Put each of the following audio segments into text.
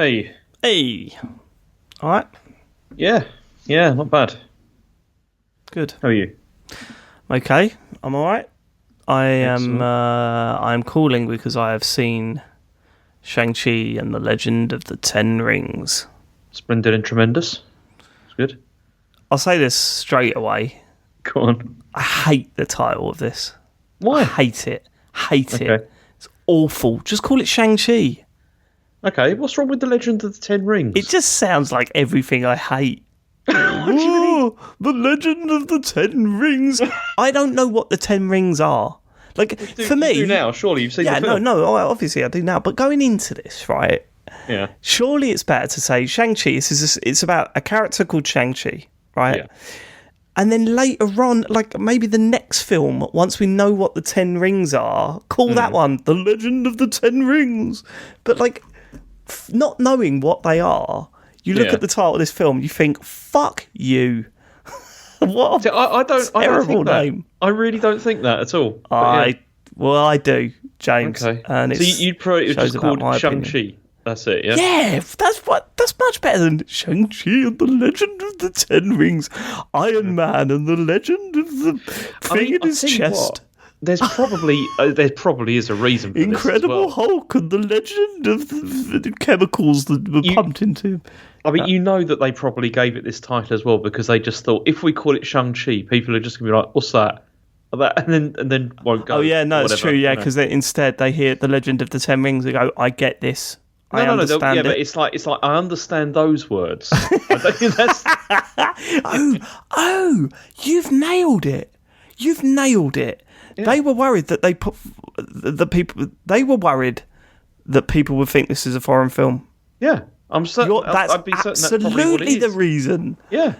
Hey. Hey. All right. Yeah, not bad. Good. How are you? Okay, I'm all right. Excellent. I'm calling because I have seen Shang-Chi and the Legend of the Ten Rings. Splendid and tremendous. It's good. I'll say this straight away. Go on. I hate the title of this. Why? I hate it. Okay. It. It's awful. Just call it Shang-Chi. Okay, what's wrong with the Legend of the Ten Rings? It just sounds like everything I hate. The Legend of the Ten Rings. I don't know what the Ten Rings are. Like, for me... You do now, surely. You've seen the film. No, obviously I do now. But going into this, right... Yeah. Surely it's better to say Shang-Chi. It's about a character called Shang-Chi, right? Yeah. And then later on, like maybe the next film, once we know what the Ten Rings are, call that one The Legend of the Ten Rings. But like, not knowing what they are, you look at the title of this film, you think, "Fuck you." What a terrible name. I really don't think that at all. I do, James. Okay. And so you'd probably it was just called Shang-Chi. That's it, yeah? Yeah, that's much better than Shang-Chi and the Legend of the Ten Rings, Iron Man and the Legend of the thing in his chest. There's probably is a reason for Incredible this as well. Hulk and the Legend of the chemicals that were pumped into him. I mean, you know that they probably gave it this title as well because they just thought if we call it Shang-Chi, people are just going to be like, "What's that?" And then won't go. Oh yeah, no, it's true. Yeah, because instead they hear the Legend of the Ten Rings, they go, "I get this." No. But it's like I understand those words. You've nailed it. Yeah. They were worried that They were worried that people would think this is a foreign film. Yeah, I'm certain. I'd be certain absolutely the reason. Yeah,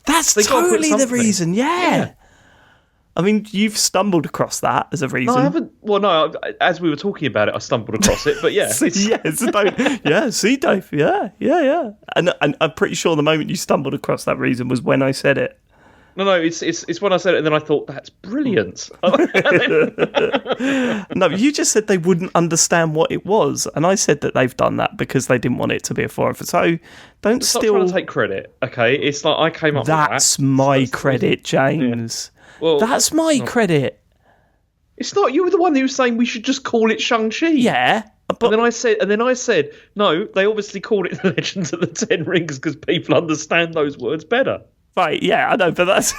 that's totally the reason. Yeah. I mean, you've stumbled across that as a reason. No, I haven't. Well, no, as we were talking about it, I stumbled across it, but yeah. See, Dave. Yeah. And I'm pretty sure the moment you stumbled across that reason was when I said it. No, it's when I said it, and then I thought, that's brilliant. No, you just said they wouldn't understand what it was, and I said that they've done that because they didn't want it to be a foreign film. So don't Stop trying to take credit, okay? It's like I came up with that. That's my credit, James. Yeah. Well, that's my credit. It's not. You were the one who was saying we should just call it Shang-Chi. Yeah. But and then I said, no, they obviously called it The Legends of the Ten Rings because people understand those words better. Right, yeah, I know, but that's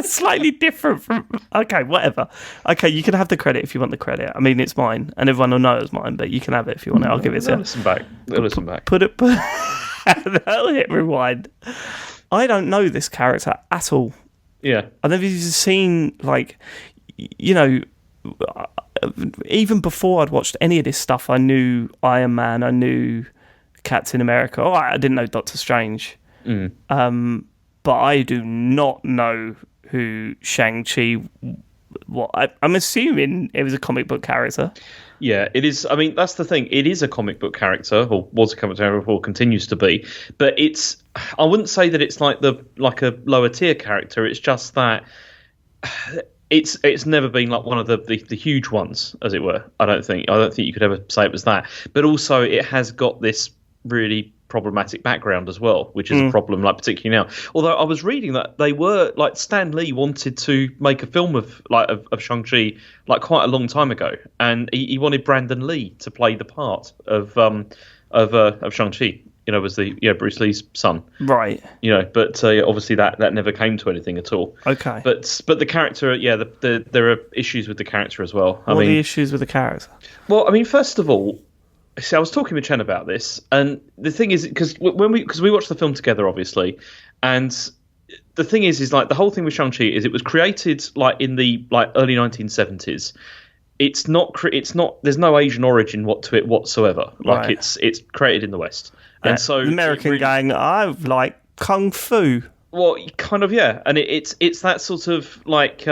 slightly different from... Okay, whatever. Okay, you can have the credit if you want the credit. I mean, it's mine, and everyone will know it's mine, but you can have it if you want it. I'll give it to you. Listen back. Listen back. I'll hit rewind. I don't know this character at all. Yeah. I've never even seen, like, you know... Even before I'd watched any of this stuff, I knew Iron Man, I knew Captain America. Oh, I didn't know Doctor Strange. But I do not know who Shang-Chi... I'm assuming it was a comic book character. Yeah, it is. I mean, that's the thing. It is a comic book character, or was a comic book character, or continues to be. But it's... I wouldn't say that it's like a lower tier character. It's just that... It's never been like one of the huge ones, as it were. I don't think you could ever say it was that. But also, it has got this really problematic background as well, which is a problem, like particularly now. Although I was reading that they were like Stan Lee wanted to make a film of Shang-Chi like quite a long time ago, and he wanted Brandon Lee to play the part of Shang-Chi. You know, was the Bruce Lee's son, right? You know, but obviously that never came to anything at all. Okay, but the character, there are issues with the character as well. What are the issues with the character? Well, I mean, first of all, see, I was talking with Chen about this, and the thing is, because we watched the film together, obviously, and the thing is like the whole thing with Shang-Chi is it was created like in the early 1970s. It's not. There's no Asian origin to it whatsoever. Like right. It's created in the West. And so the American gang, I like kung fu. Well, kind of, yeah. And it's that sort of like,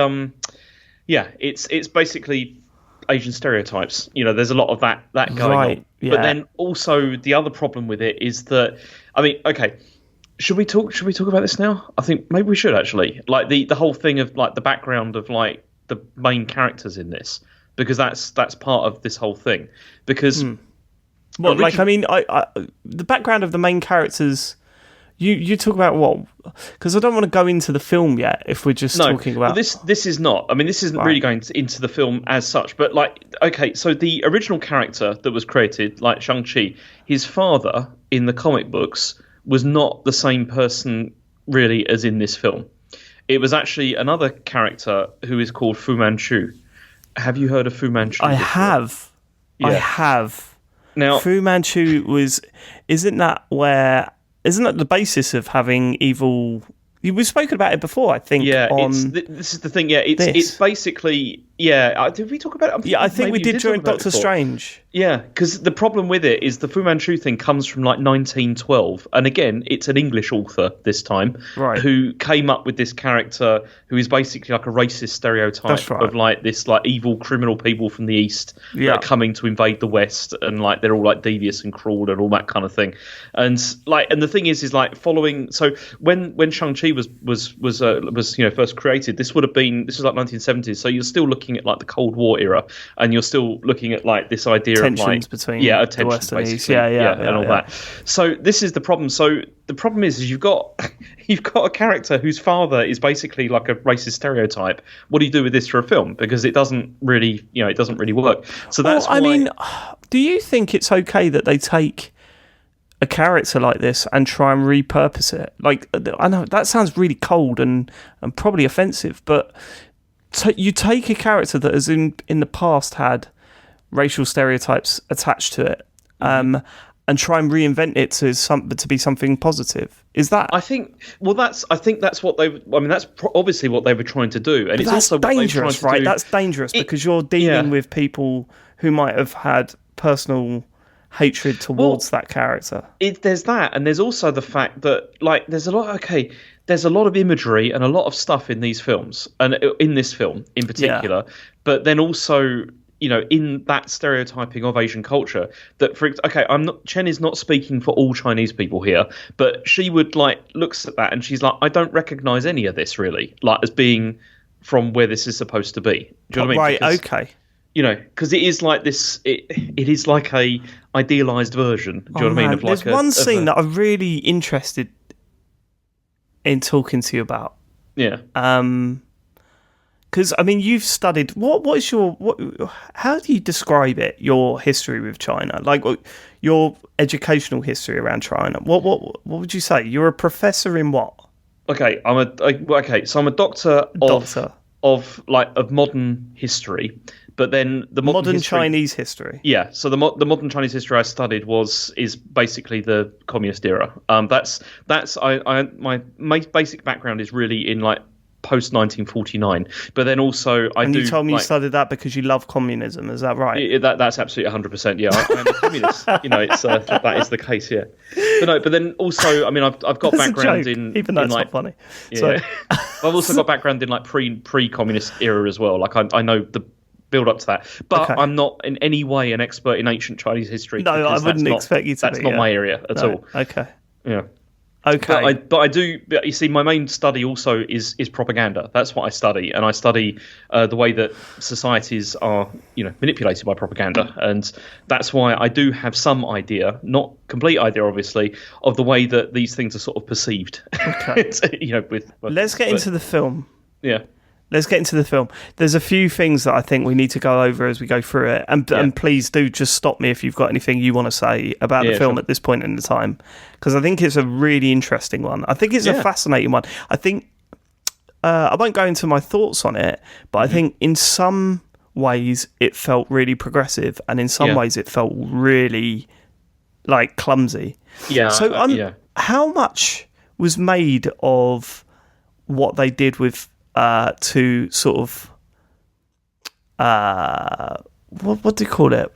it's basically Asian stereotypes. You know, there's a lot of that going on. Yeah. But then also the other problem with it is that, I mean, okay, should we talk about this now? I think maybe we should actually. Like the whole thing of like the background of like the main characters in this, because that's part of this whole thing. Because Well, like, I mean, the background of the main characters. You talk about what? Because I don't want to go into the film yet. If we're just talking about this is not. I mean, this isn't really going into the film as such. But like, okay, so the original character that was created, like Shang-Chi, his father in the comic books was not the same person really as in this film. It was actually another character who is called Fu Manchu. Have you heard of Fu Manchu? I have. Yeah. I have. Now, Fu Manchu isn't that the basis of having evil? We've spoken about it before, I think. Yeah, this is the thing. Yeah, it's basically. Yeah, did we talk about it? I think we did during Doctor Strange. Yeah, because the problem with it is the Fu Manchu thing comes from like 1912, and again, it's an English author this time, right, who came up with this character who is basically like a racist stereotype of like this like evil criminal people from the East that are coming to invade the West, and like they're all like devious and cruel and all that kind of thing, and the thing is like following. So when Shang-Chi was first created, this was like 1970s, so you're still looking at like the Cold War era, and you're still looking at like this idea tensions of like between tensions the West and East, and all that. So this is the problem. So the problem is you've got a character whose father is basically like a racist stereotype. What do you do with this for a film? Because it doesn't really work. So that's I mean, do you think it's okay that they take a character like this and try and repurpose it? Like, I know that sounds really cold and probably offensive, but you take a character that has in the past had racial stereotypes attached to it, and try and reinvent it to be something positive. Is that? I think that's what they. I mean, that's obviously what they were trying to do, and it's also dangerous, what right? That's dangerous because you're dealing with people who might have had personal hatred towards that character. There's that, and there's also the fact that like there's a lot of imagery and a lot of stuff in these films, and in this film in particular, but then also in that stereotyping of Asian culture that Chen is not speaking for all Chinese people here, but she would like looks at that and she's like, I don't recognize any of this really like as being from where this is supposed to be. Do you know what I mean? Right, okay. Because it is like this. It is like a idealized version. Do you know what I mean? There's one scene that I'm really interested in talking to you about. Yeah. Because I mean, you've studied. How do you describe it? Your history with China, like your educational history around China. What would you say? You're a professor in what? Okay, so I'm a doctor of modern history. But then the modern Chinese history. Yeah, so the modern Chinese history I studied is basically the communist era. My basic background is really in like post 1949. But then also you told me you studied that because you love communism. Is that right? That's absolutely 100%. Yeah, I'm a communist. That is the case. Yeah, but then also, I mean, I've got background in even though it's not funny. Yeah, so. I've also got background in like pre-communist era as well. Like I know the build up to that, but I'm not in any way an expert in ancient Chinese history. No, I wouldn't expect you to. That's not my area at all. Okay. Yeah. Okay. But I do. You see, my main study also is propaganda. That's what I study, and I study the way that societies are, manipulated by propaganda, and that's why I do have some idea, not complete idea, obviously, of the way that these things are sort of perceived. Okay. Let's get into the film. Yeah. Let's get into the film. There's a few things that I think we need to go over as we go through it. And please do just stop me if you've got anything you want to say about the film at this point in the time. Because I think it's a really interesting one. I think it's a fascinating one. I think, I won't go into my thoughts on it, but I think in some ways it felt really progressive. And in some ways it felt really, like, clumsy. Yeah. So how much was made of what they did with... to sort of what do you call it?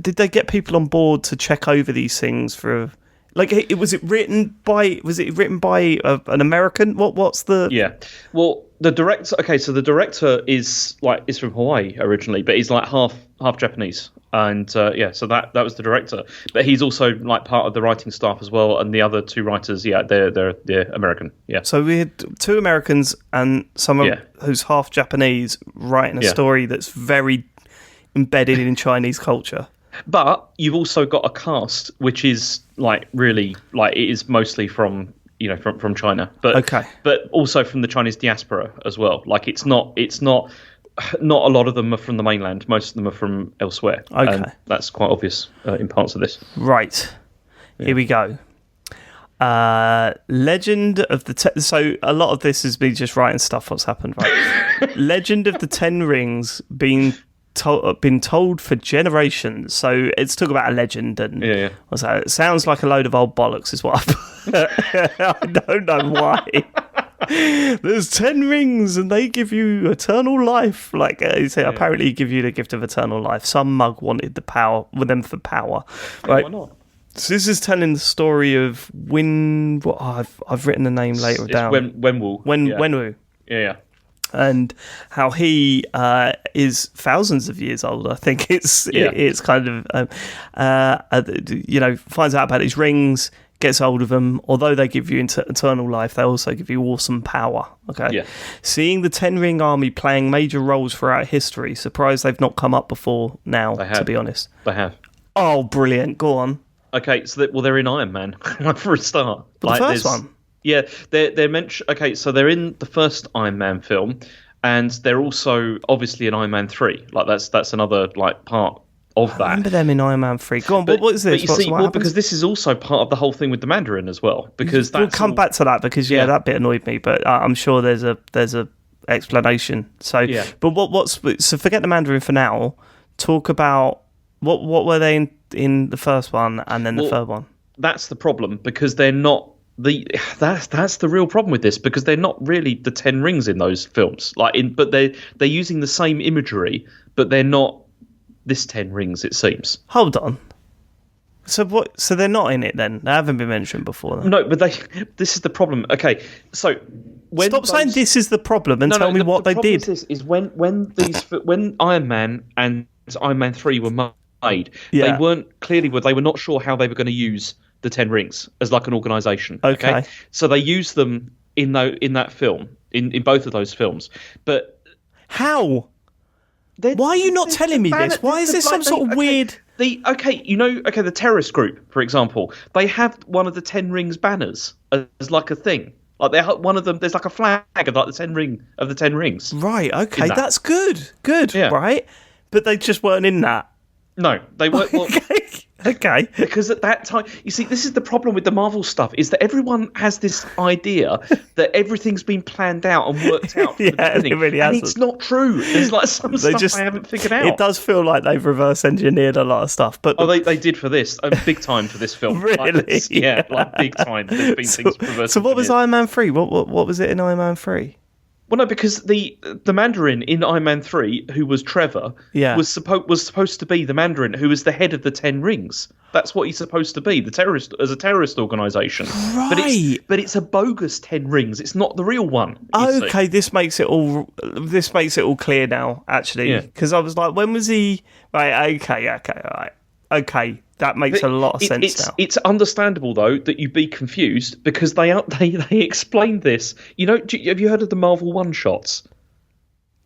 Did they get people on board to check over these things for was it written by an American? What's the Well, the director. Okay, so the director is from Hawaii originally, but he's like half Japanese, and so that was the director. But he's also like part of the writing staff as well, and the other two writers, they're American. Yeah. So we had two Americans and someone who's half Japanese writing a story that's very embedded in Chinese culture. But you've also got a cast which is like really like it is mostly from from China, but also from the Chinese diaspora as well. Like it's not a lot of them are from the mainland. Most of them are from elsewhere. Okay, and that's quite obvious in parts of this. Right, here we go. Legend of the so a lot of this is me just writing stuff what's happened, right? Legend of the Ten Rings been told for generations. So it's talk about a legend and what's that? It sounds like a load of old bollocks is what I don't know why. There's 10 rings and they give you eternal life. Like apparently give you the gift of eternal life. Some mug wanted the power with them for power. Right? Why not? So this is telling the story of I've written the name later down. Wenwu. Wenwu. Yeah. And how he is thousands of years old. I think it's kind of finds out about his rings, gets hold of them. Although they give you eternal life, they also give you awesome power. Okay. Yeah. Seeing the Ten Ring Army playing major roles throughout history, surprised they've not come up before now. To be honest, they have. Oh, brilliant! Go on. Okay, so they're in Iron Man for a start. But the first one. Yeah, they're mentioned. Okay, so they're in the first Iron Man film, and they're also obviously in Iron Man 3. Like that's another like part of that. I remember them in Iron Man 3. Go on, what is this? But you see, because this is also part of the whole thing with the Mandarin as well. Because we'll come back to that because that bit annoyed me, but I'm sure there's a explanation. So, but so forget the Mandarin for now. Talk about what were they in the first one and then the third one. That's the problem because they're not. That's the real problem with this because they're not really the 10 rings in those films. But they're using the same imagery, but they're not this 10 rings. It seems. Hold on. So what? So they're not in it then? They haven't been mentioned before. Then. No, but this is the problem. Okay, so stop saying this is the problem and tell me what they did. Is when Iron Man and Iron Man 3 were made, they were not sure how they were going to use the 10 rings as like an organisation. Okay. So they used them in that film, in both of those films. But how? Why are you not telling me this? Why is this some sort of weird... the terrorist group, for example, they have one of the 10 rings banners as like a thing. Like they have one of them, there's like a flag of like the 10 rings. Right, okay, that's good. Good, right? But they just weren't in that. No, they weren't. Well, okay. Because at that time, you see, this is the problem with the Marvel stuff, is that everyone has this idea that everything's been planned out and worked out from the beginning. It really and it's not true. There's like some stuff they haven't figured out. It does feel like they've reverse engineered a lot of stuff. But they did for this, big time for this film. Really? Like big time. There's been things reverse. So what was Iron Man 3? What was it in Iron Man 3? Well, no, because the Mandarin in Iron Man 3, who was Trevor, was supposed to be the Mandarin who was the head of the 10 Rings. That's what he's supposed to be, as a terrorist organisation. Right. But it's a bogus 10 Rings. It's not the real one. Okay, this makes it all clear now, actually. Because I was like, when was he... Right, okay, all right. Okay, that makes a lot of sense now. It's understandable, though, that you be confused because they explained this. Have you heard of the Marvel one-shots?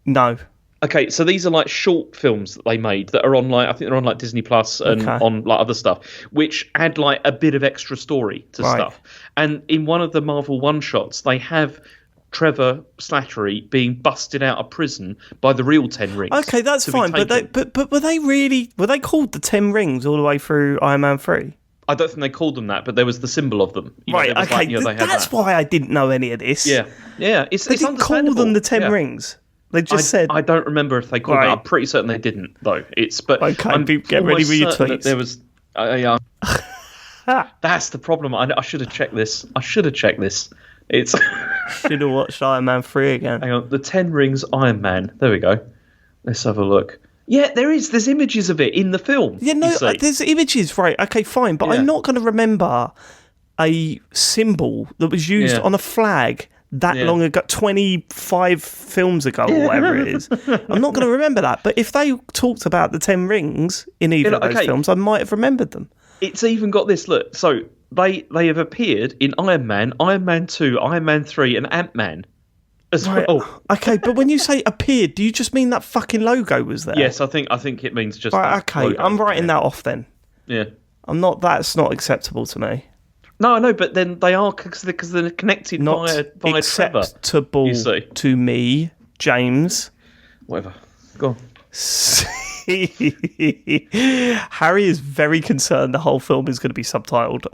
No. Okay, so these are like short films that they made that are on I think they're on like Disney Plus and on like other stuff, which add like a bit of extra story to stuff. And in one of the Marvel one-shots, they have Trevor Slattery being busted out of prison by the real 10 Rings. Okay, that's fine. But were they called the 10 Rings all the way through Iron Man 3? I don't think they called them that, but there was the symbol of them. Right, okay. That's why I didn't know any of this. Yeah. They didn't call them the 10 Rings. They just said... I don't remember if they called them. I'm pretty certain they didn't, though. Get ready with your tweets. There was... That's the problem. I should have checked this. It's... Should have watched Iron Man 3 again. Hang on, the 10 Rings Iron Man. There we go. Let's have a look. Yeah, there's images of it in the film. Yeah, no, there's images, right? Okay, fine, but I'm not going to remember a symbol that was used on a flag that long ago, 25 films ago or whatever it is. I'm not going to remember that, but if they talked about the 10 Rings in either of those films, I might have remembered them. It's even got this, look, so... They have appeared in Iron Man, Iron Man 2, Iron Man 3, and Ant-Man. as Right. well. Okay, but when you say appeared, do you just mean that fucking logo was there? Yes, I think it means just Right, that okay, logo. I'm writing that off then. Yeah. That's not acceptable to me. No, I know, but then they are because they're connected Not via Trevor. acceptable You see. to me, James. Whatever. Go on. Harry is very concerned the whole film is going to be subtitled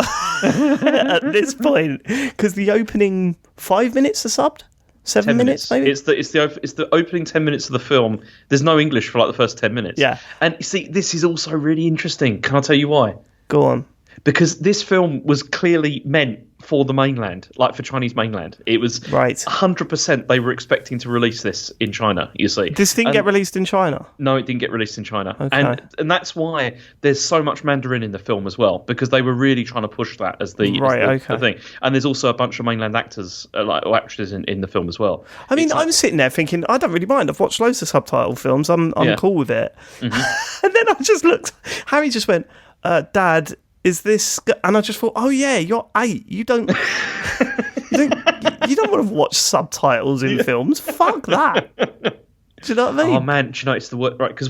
at this point because the opening 5 minutes are subbed. 7 minutes, maybe. It's the opening 10 minutes of the film. There's no English for like the first 10 minutes. Yeah. And you see, this is also really interesting. Can I tell you why? Go on. Because this film was clearly meant for the mainland, like for Chinese mainland. It was right. 100% they were expecting to release this in China, you see. This didn't get released in China? No, it didn't get released in China. Okay. And that's why there's so much Mandarin in the film as well, because they were really trying to push that as the thing. And there's also a bunch of mainland actors, or actresses in the film as well. I mean, I'm sitting there thinking, I don't really mind. I've watched loads of subtitle films. I'm cool with it. Mm-hmm. And then I just looked, Harry just went, Dad, is this? And I just thought, oh yeah, you're 8. You don't want to watch subtitles in films. Fuck that. Do you know what I mean? Oh man, do you know it's the word, right? Because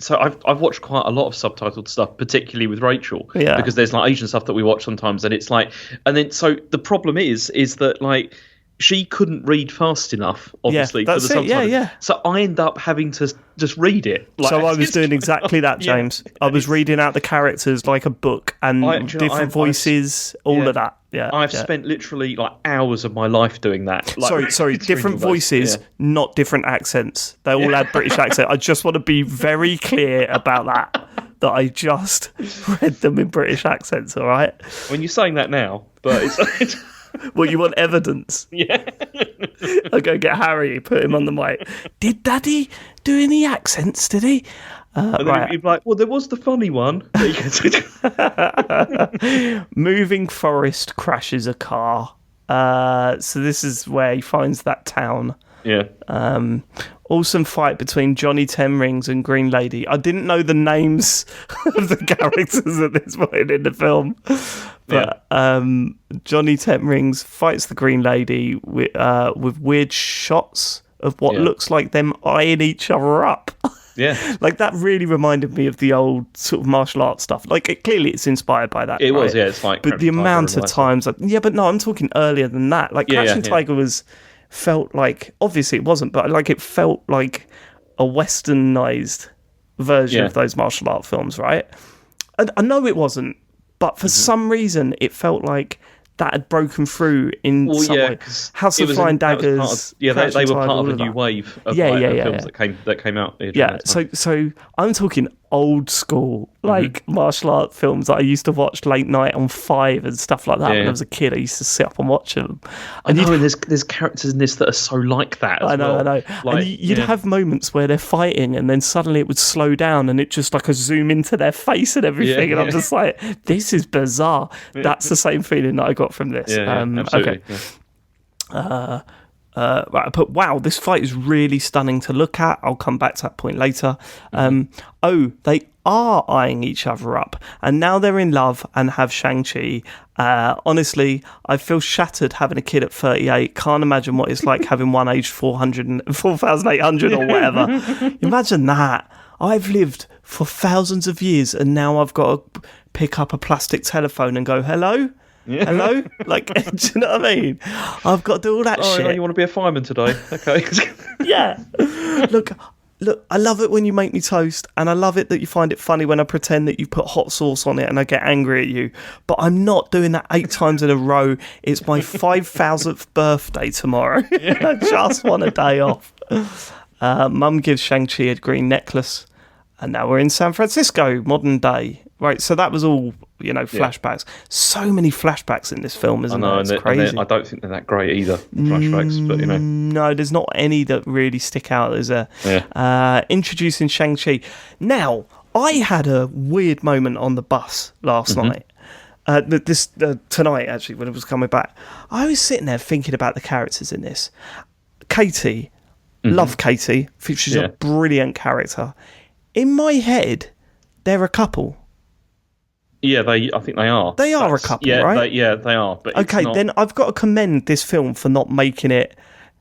so I've watched quite a lot of subtitled stuff, particularly with Rachel. Yeah. Because there's like Asian stuff that we watch sometimes, and it's like, and then so the problem is that like she couldn't read fast enough, obviously, for the subtitles. Yeah. So I end up having to just read it. Like, so I was doing exactly that, James. I was reading out the characters like a book and different voices, all of that. Yeah, I've spent literally like hours of my life doing that. Like, sorry, different voices, not different accents. They all had British accent. I just want to be very clear about that I just read them in British accents, all right? When you're saying that now, but it's... Well, you want evidence? Yeah. I'll go get Harry, put him on the mic. Did Daddy do any accents, did he? And then he'd be like, well, there was the funny one. Moving forest crashes a car. So this is where he finds that town. Yeah. Awesome fight between Johnny Ten-Rings and Green Lady. I didn't know the names of the characters at this point in the film. But Johnny Ten-Rings fights the Green Lady with weird shots of what looks like them eyeing each other up. Yeah. Like, that really reminded me of the old sort of martial arts stuff. Like, clearly it's inspired by that. It was, yeah. It's like... But the amount of times... but no, I'm talking earlier than that. Like, Crouching Tiger felt like... Obviously it wasn't, but like it felt like a westernized version of those martial art films, right? And I know it wasn't, but for some reason it felt like that had broken through in some way. House of Flying Daggers. They were part of a new wave of films that came out. Yeah, so I'm talking old school, like martial art films that I used to watch late night on 5 and stuff like that. When I was a kid, I used to sit up and watch them. And there's characters in this that are so like that as well. I know. Like, and you'd have moments where they're fighting and then suddenly it would slow down and it just like a zoom into their face and everything. And I'm just like, this is bizarre. That's the same feeling that I got from this. Absolutely. Okay. Right, but wow, this fight is really stunning to look at. I'll come back to that point later. They are eyeing each other up, and now they're in love and have Shang-Chi. Honestly, I feel shattered having a kid at 38. Can't imagine what it's like having one aged 4,800 or whatever. Imagine that. I've lived for thousands of years, and now I've got to pick up a plastic telephone and go, hello? Yeah. Hello? Like, do you know what I mean? I've got to do all that shit. Oh, you want to be a fireman today? Okay. Yeah. Look, I love it when you make me toast, and I love it that you find it funny when I pretend that you put hot sauce on it and I get angry at you. But I'm not doing that 8 times in a row. It's my 5,000th birthday tomorrow. I just want a day off. Mum gives Shang-Chi a green necklace, and now we're in San Francisco, modern day. Right, so that was all, flashbacks. So many flashbacks in this film, isn't there? It's crazy. I don't think they're that great either, flashbacks, but No, there's not any that really stick out, is there? Yeah. Introducing Shang-Chi. Now, I had a weird moment on the bus last night. Tonight, actually, when it was coming back. I was sitting there thinking about the characters in this. Katie, love Katie. I think she's a brilliant character. In my head, they're a couple. Yeah, I think they are. They are a couple, right? They are. But okay, then I've got to commend this film for not making it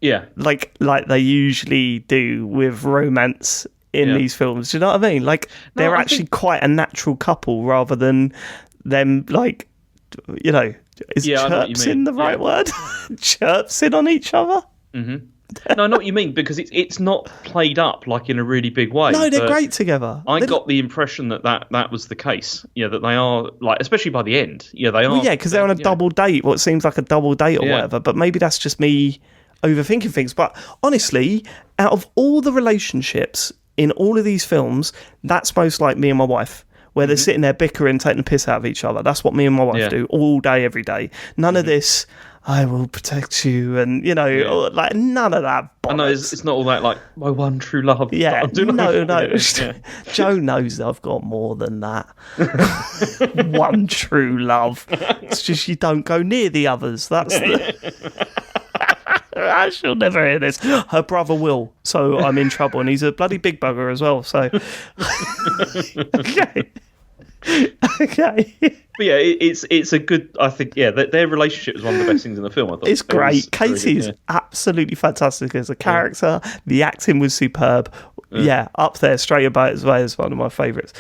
Yeah. like they usually do with romance in these films. Do you know what I mean? Like, they're actually quite a natural couple rather than them, like, you know, is chirpsing the right word? Chirpsing on each other? Mm-hmm. No, I know what you mean, because it's not played up like in a really big way. No, they're great together. I got the impression that was the case. Yeah, that they are, like, especially by the end. Yeah, they are. Well, yeah, because they're on a double date, what seems like a double date or whatever. But maybe that's just me overthinking things. But honestly, out of all the relationships in all of these films, that's most like me and my wife, where they're sitting there bickering, taking the piss out of each other. That's what me and my wife do all day, every day. None of this, I will protect you, and, you know, like, none of that bollocks. I know, it's not all that, like, my one true love. Yeah, no. Joe knows I've got more than that. One true love. It's just you don't go near the others. That's the... She'll never hear this. Her brother will, so I'm in trouble, and he's a bloody big bugger as well, so... Okay. But yeah, it's a good. I think their relationship is one of the best things in the film. I thought it's great. Katie is absolutely fantastic as a character. The acting was superb. Yeah, up there straight about as well as one of my favourites.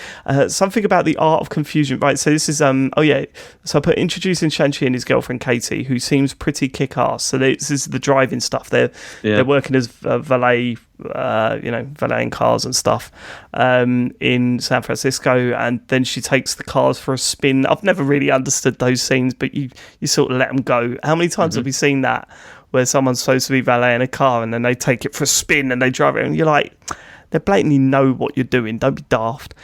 Something about the art of confusion, right? So this is so I put introducing Shang-Chi and his girlfriend Katie, who seems pretty kick-ass. So this is the driving stuff. They're working as valet, valeting cars and stuff in San Francisco, and then she takes the cars for a spin. I've never really understood those scenes, but you sort of let them go. How many times have we seen that, where someone's supposed to be valeting a car and then they take it for a spin and they drive it, and you're like, they blatantly know what you're doing, don't be daft.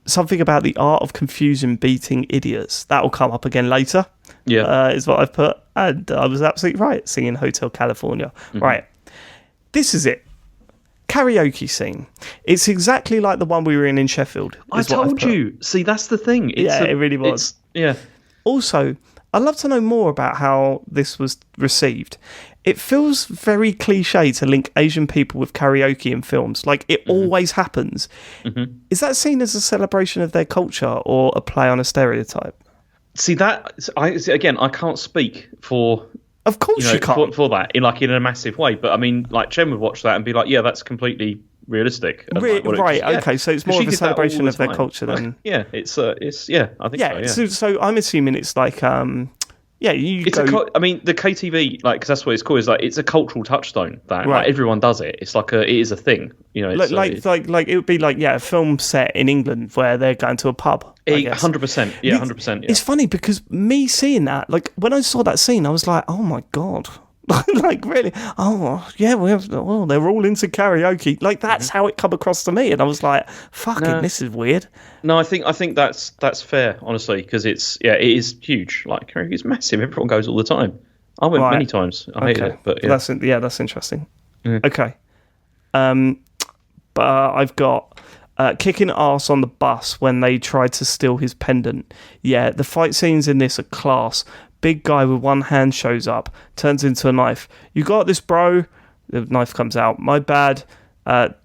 Something about the art of confusion beating idiots. That will come up again later, is what I've put, and I was absolutely right, singing Hotel California. Right, this is it. Karaoke scene. It's exactly like the one we were in Sheffield. I told you. See, that's the thing. It really was. Also, I'd love to know more about how this was received. It feels very cliche to link Asian people with karaoke in films. Like, it always happens. Is that seen as a celebration of their culture or a play on a stereotype? See, I can't speak for... Of course you can't. For that, in a massive way. But, I mean, like, Chen would watch that and be like, yeah, that's completely realistic. Okay, so it's more of a celebration of their culture then. Yeah, I think so, yeah. So I'm assuming it's like... the KTV, like, because that's what it's called, is like, it's a cultural touchstone that like, everyone does it. It's like it is a thing, you know. It's, like it would be like a film set in England where they're going to a pub. 100%, 100%. It's funny because me seeing that, like, when I saw that scene, I was like, oh my god. Like, really? Oh, yeah, they're all into karaoke. Like, that's how it come across to me. And I was like, this is weird. No, I think that's fair, honestly, because it is huge. Like, karaoke is massive. Everyone goes all the time. I went many times. I hate it, but yeah. That's interesting. Okay. But I've got kicking ass on the bus when they tried to steal his pendant. Yeah, the fight scenes in this are class. Big guy with one hand shows up, turns into a knife. You got this, bro? The knife comes out. My bad.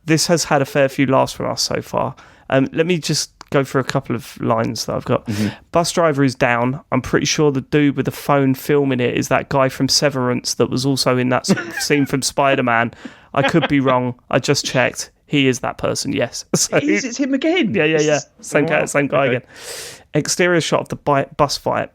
This has had a fair few laughs from us so far. Let me just go for a couple of lines that I've got. Bus driver is down. I'm pretty sure the dude with the phone filming it is that guy from Severance that was also in that scene from Spider-Man. I could be wrong. I just checked. He is that person, yes. So, it's him again. Yeah. Same guy again. Exterior shot of the bus fight.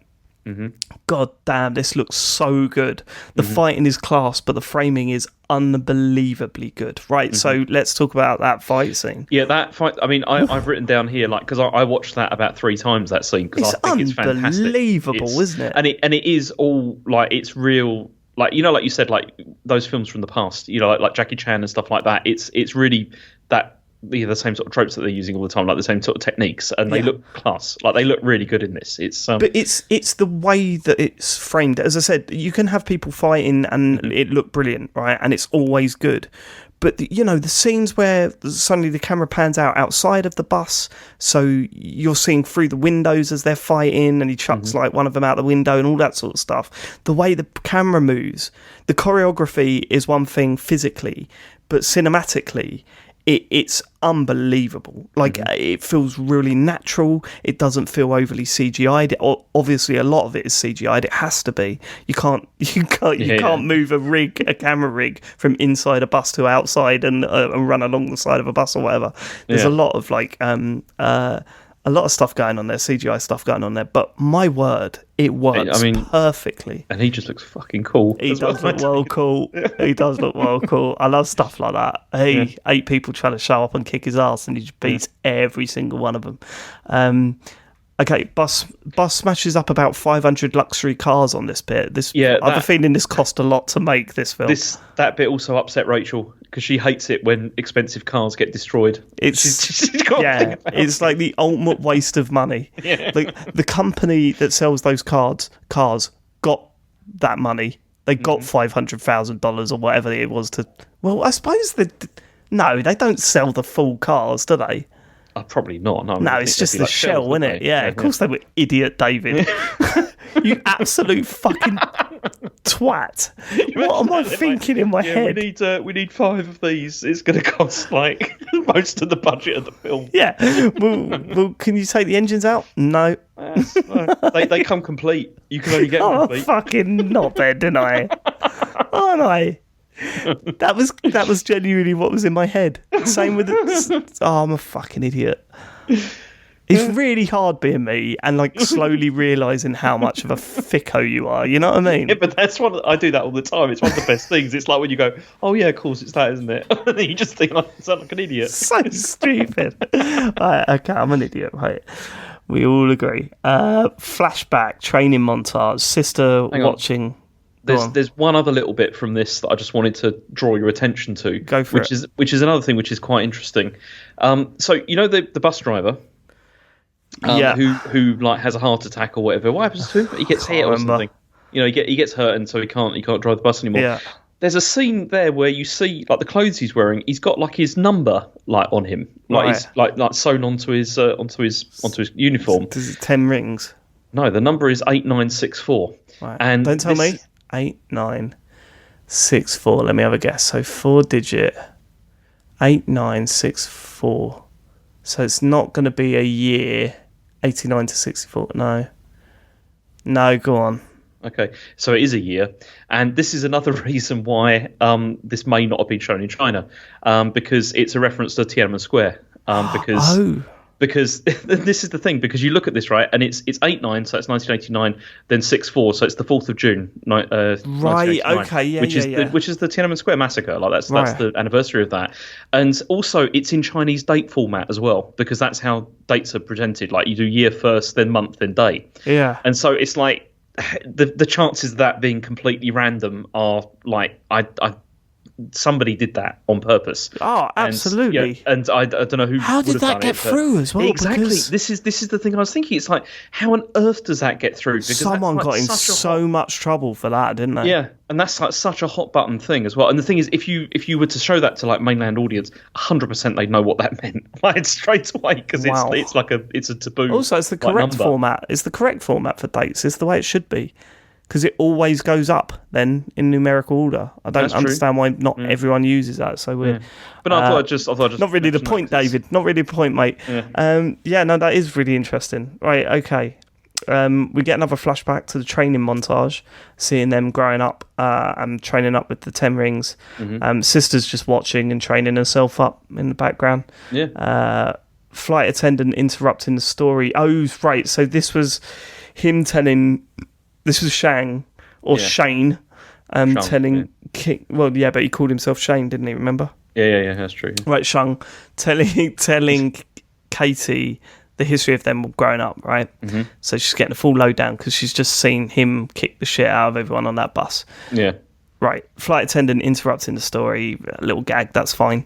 God damn, this looks so good. The fighting is class, but the framing is unbelievably good. Right, so let's talk about that fight scene. Yeah, that fight. I mean, I've written down here, like, because I watched that about 3 times, that scene, because I think it's fantastic. Unbelievable, isn't it? And it is all, like, it's real. Like, you know, like you said, like those films from the past, you know, like Jackie Chan and stuff like that. It's really that. The same sort of tropes that they're using all the time, like the same sort of techniques, and they look class. Like, they look really good in this. But it's the way that it's framed. As I said, you can have people fighting and it look brilliant, right? And it's always good. But the scenes where suddenly the camera pans out outside of the bus, so you're seeing through the windows as they're fighting, and he chucks like one of them out the window and all that sort of stuff. The way the camera moves, the choreography is one thing physically, but cinematically, it's unbelievable. Like it feels really natural. It doesn't feel overly CGI'd. Obviously, a lot of it is CGI'd. It has to be. You can't move a camera rig from inside a bus to outside and run along the side of a bus or whatever. There's a lot of a lot of stuff going on there, CGI stuff going on there, but my word, it works perfectly. And he just looks fucking cool. He does look well cool. He does look well cool. I love stuff like that. 8 people trying to show up and kick his ass, and he just beats every single one of them. Okay, bus smashes up about 500 luxury cars on this bit. I have a feeling this cost a lot to make this film. That bit also upset Rachel because she hates it when expensive cars get destroyed. It's like the ultimate waste of money. Yeah. Like the company that sells those cars got that money. They got $500,000 or whatever it was to. Well, I suppose they don't sell the full cars, do they? Probably not. No, it's just the shell, isn't it? Yeah, of course they were, idiot David. You absolute fucking twat. What am I thinking in my head? We need 5 of these. It's going to cost like most of the budget of the film. Yeah. Well, can you take the engines out? No. They come complete. You can only get them complete. Fucking not there, didn't I? Aren't I? That was genuinely what was in my head. Same with I'm a fucking idiot. It's really hard being me and like slowly realising how much of a thicko you are. You know what I mean? Yeah, but that's I do that all the time. It's one of the best things. It's like when you go, oh yeah, of course it's that, isn't it? And then you just think I sound like an idiot. So stupid. Right, okay, I'm an idiot. Right, we all agree. Flashback training montage. Sister watching. There's one other little bit from this that I just wanted to draw your attention to. Go for it. Which is another thing which is quite interesting. So you know the bus driver, who like has a heart attack or whatever. What happens to him? He gets hit or something. You know, he gets hurt and so he can't drive the bus anymore. Yeah. There's a scene there where you see like the clothes he's wearing. He's got like his number like on him, like he's like sewn onto his uniform. Does it 10 rings? No, the number is 8964. Right. And don't tell me. 8964. Let me have a guess. So 4-digit 8964. So it's not going to be a year. 89 to 64. No, go on. Okay, so it is a year, and this is another reason why this may not have been shown in China, because it's a reference to Tiananmen Square. Because this is the thing, because you look at this, right, and it's 89, so it's 1989, then 64, so it's the 4th of June, right? Okay, yeah, which is the Tiananmen Square massacre. Like that's the anniversary of that, and also it's in Chinese date format as well, because that's how dates are presented. Like you do year first, then month, then day. Yeah, and so it's like the chances of that being completely random are like somebody did that on purpose. Oh, absolutely. And I don't know who. How did that get through as well? Exactly. This is the thing I was thinking. It's like, how on earth does that get through? Because someone got in so much trouble for that, didn't they? Yeah, and that's like such a hot button thing as well. And the thing is, if you were to show that to like mainland audience, 100% they'd know what that meant, like straight away, because it's like it's a taboo. Also, it's the correct format. It's the correct format for dates. It's the way it should be. Because it always goes up then in numerical order. I don't understand why not everyone uses that. So weird. But I thought I'd just not really the point, David. Not really the point, mate. Yeah. No, that is really interesting. Right, okay. We get another flashback to the training montage, seeing them growing up and training up with the 10 rings. Sister's just watching and training herself up in the background. Yeah. Flight attendant interrupting the story. Oh, right. So this was him telling. This was Shang or Shane telling King. Well, yeah, but he called himself Shane, didn't he? Remember? Yeah, that's true. Right, Shang telling Katie the history of them growing up, right? Mm-hmm. So she's getting a full lowdown because she's just seen him kick the shit out of everyone on that bus. Yeah. Right, flight attendant interrupting the story, a little gag, that's fine.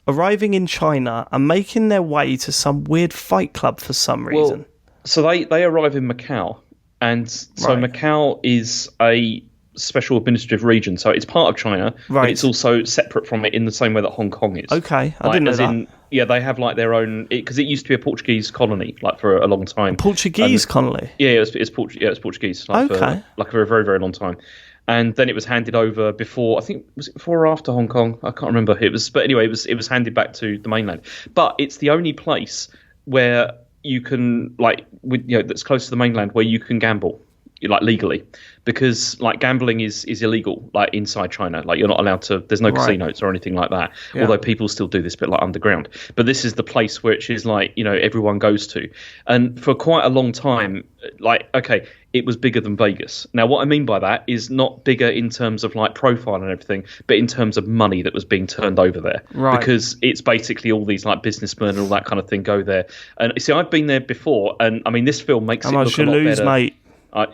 Arriving in China and making their way to some weird fight club for some reason. So they arrive in Macau. And so Macau is a special administrative region, so it's part of China, but it's also separate from it in the same way that Hong Kong is. Okay, I didn't know that. They have like their own, because it used to be a Portuguese colony, like for a long time. Portuguese colony? Yeah, it's Portuguese. Like for a very, very long time. and then it was handed over before. I think was it before or after Hong Kong? I can't remember. But anyway, it was handed back to the mainland. But it's the only place where you can that's close to the mainland where you can gamble legally, because gambling is illegal inside China. You're not allowed to. There's no casinos or anything like that. Yeah. Although people still do this bit underground. But this is the place which is everyone goes to, and for quite a long time, it was bigger than Vegas. Now, what I mean by that is not bigger in terms of profile and everything, but in terms of money that was being turned over there. Right. Because it's basically all these businessmen and all that kind of thing go there. And see, I've been there before, and I mean, this film makes it look a lot better. Mate?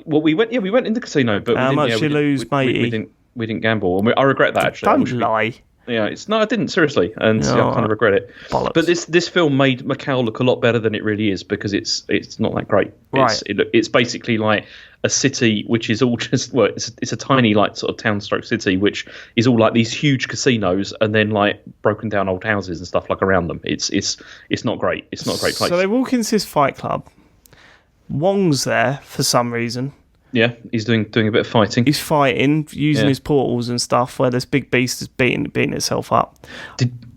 Well, we went in the casino, but how much you lose, mate? We didn't gamble, and I regret that actually. Don't lie. Yeah, I didn't seriously, and I kind of regret it. Bollocks. But this film made Macau look a lot better than it really is, because it's not that great. Right. It's basically a city which is all just it's a tiny sort of town stroke city which is all these huge casinos and then broken down old houses and stuff around them. It's not great. It's not a great place. So they walk into this fight club. Wong's there for some reason. Yeah, he's doing a bit of fighting. He's fighting, using his portals and stuff, where this big beast is beating itself up.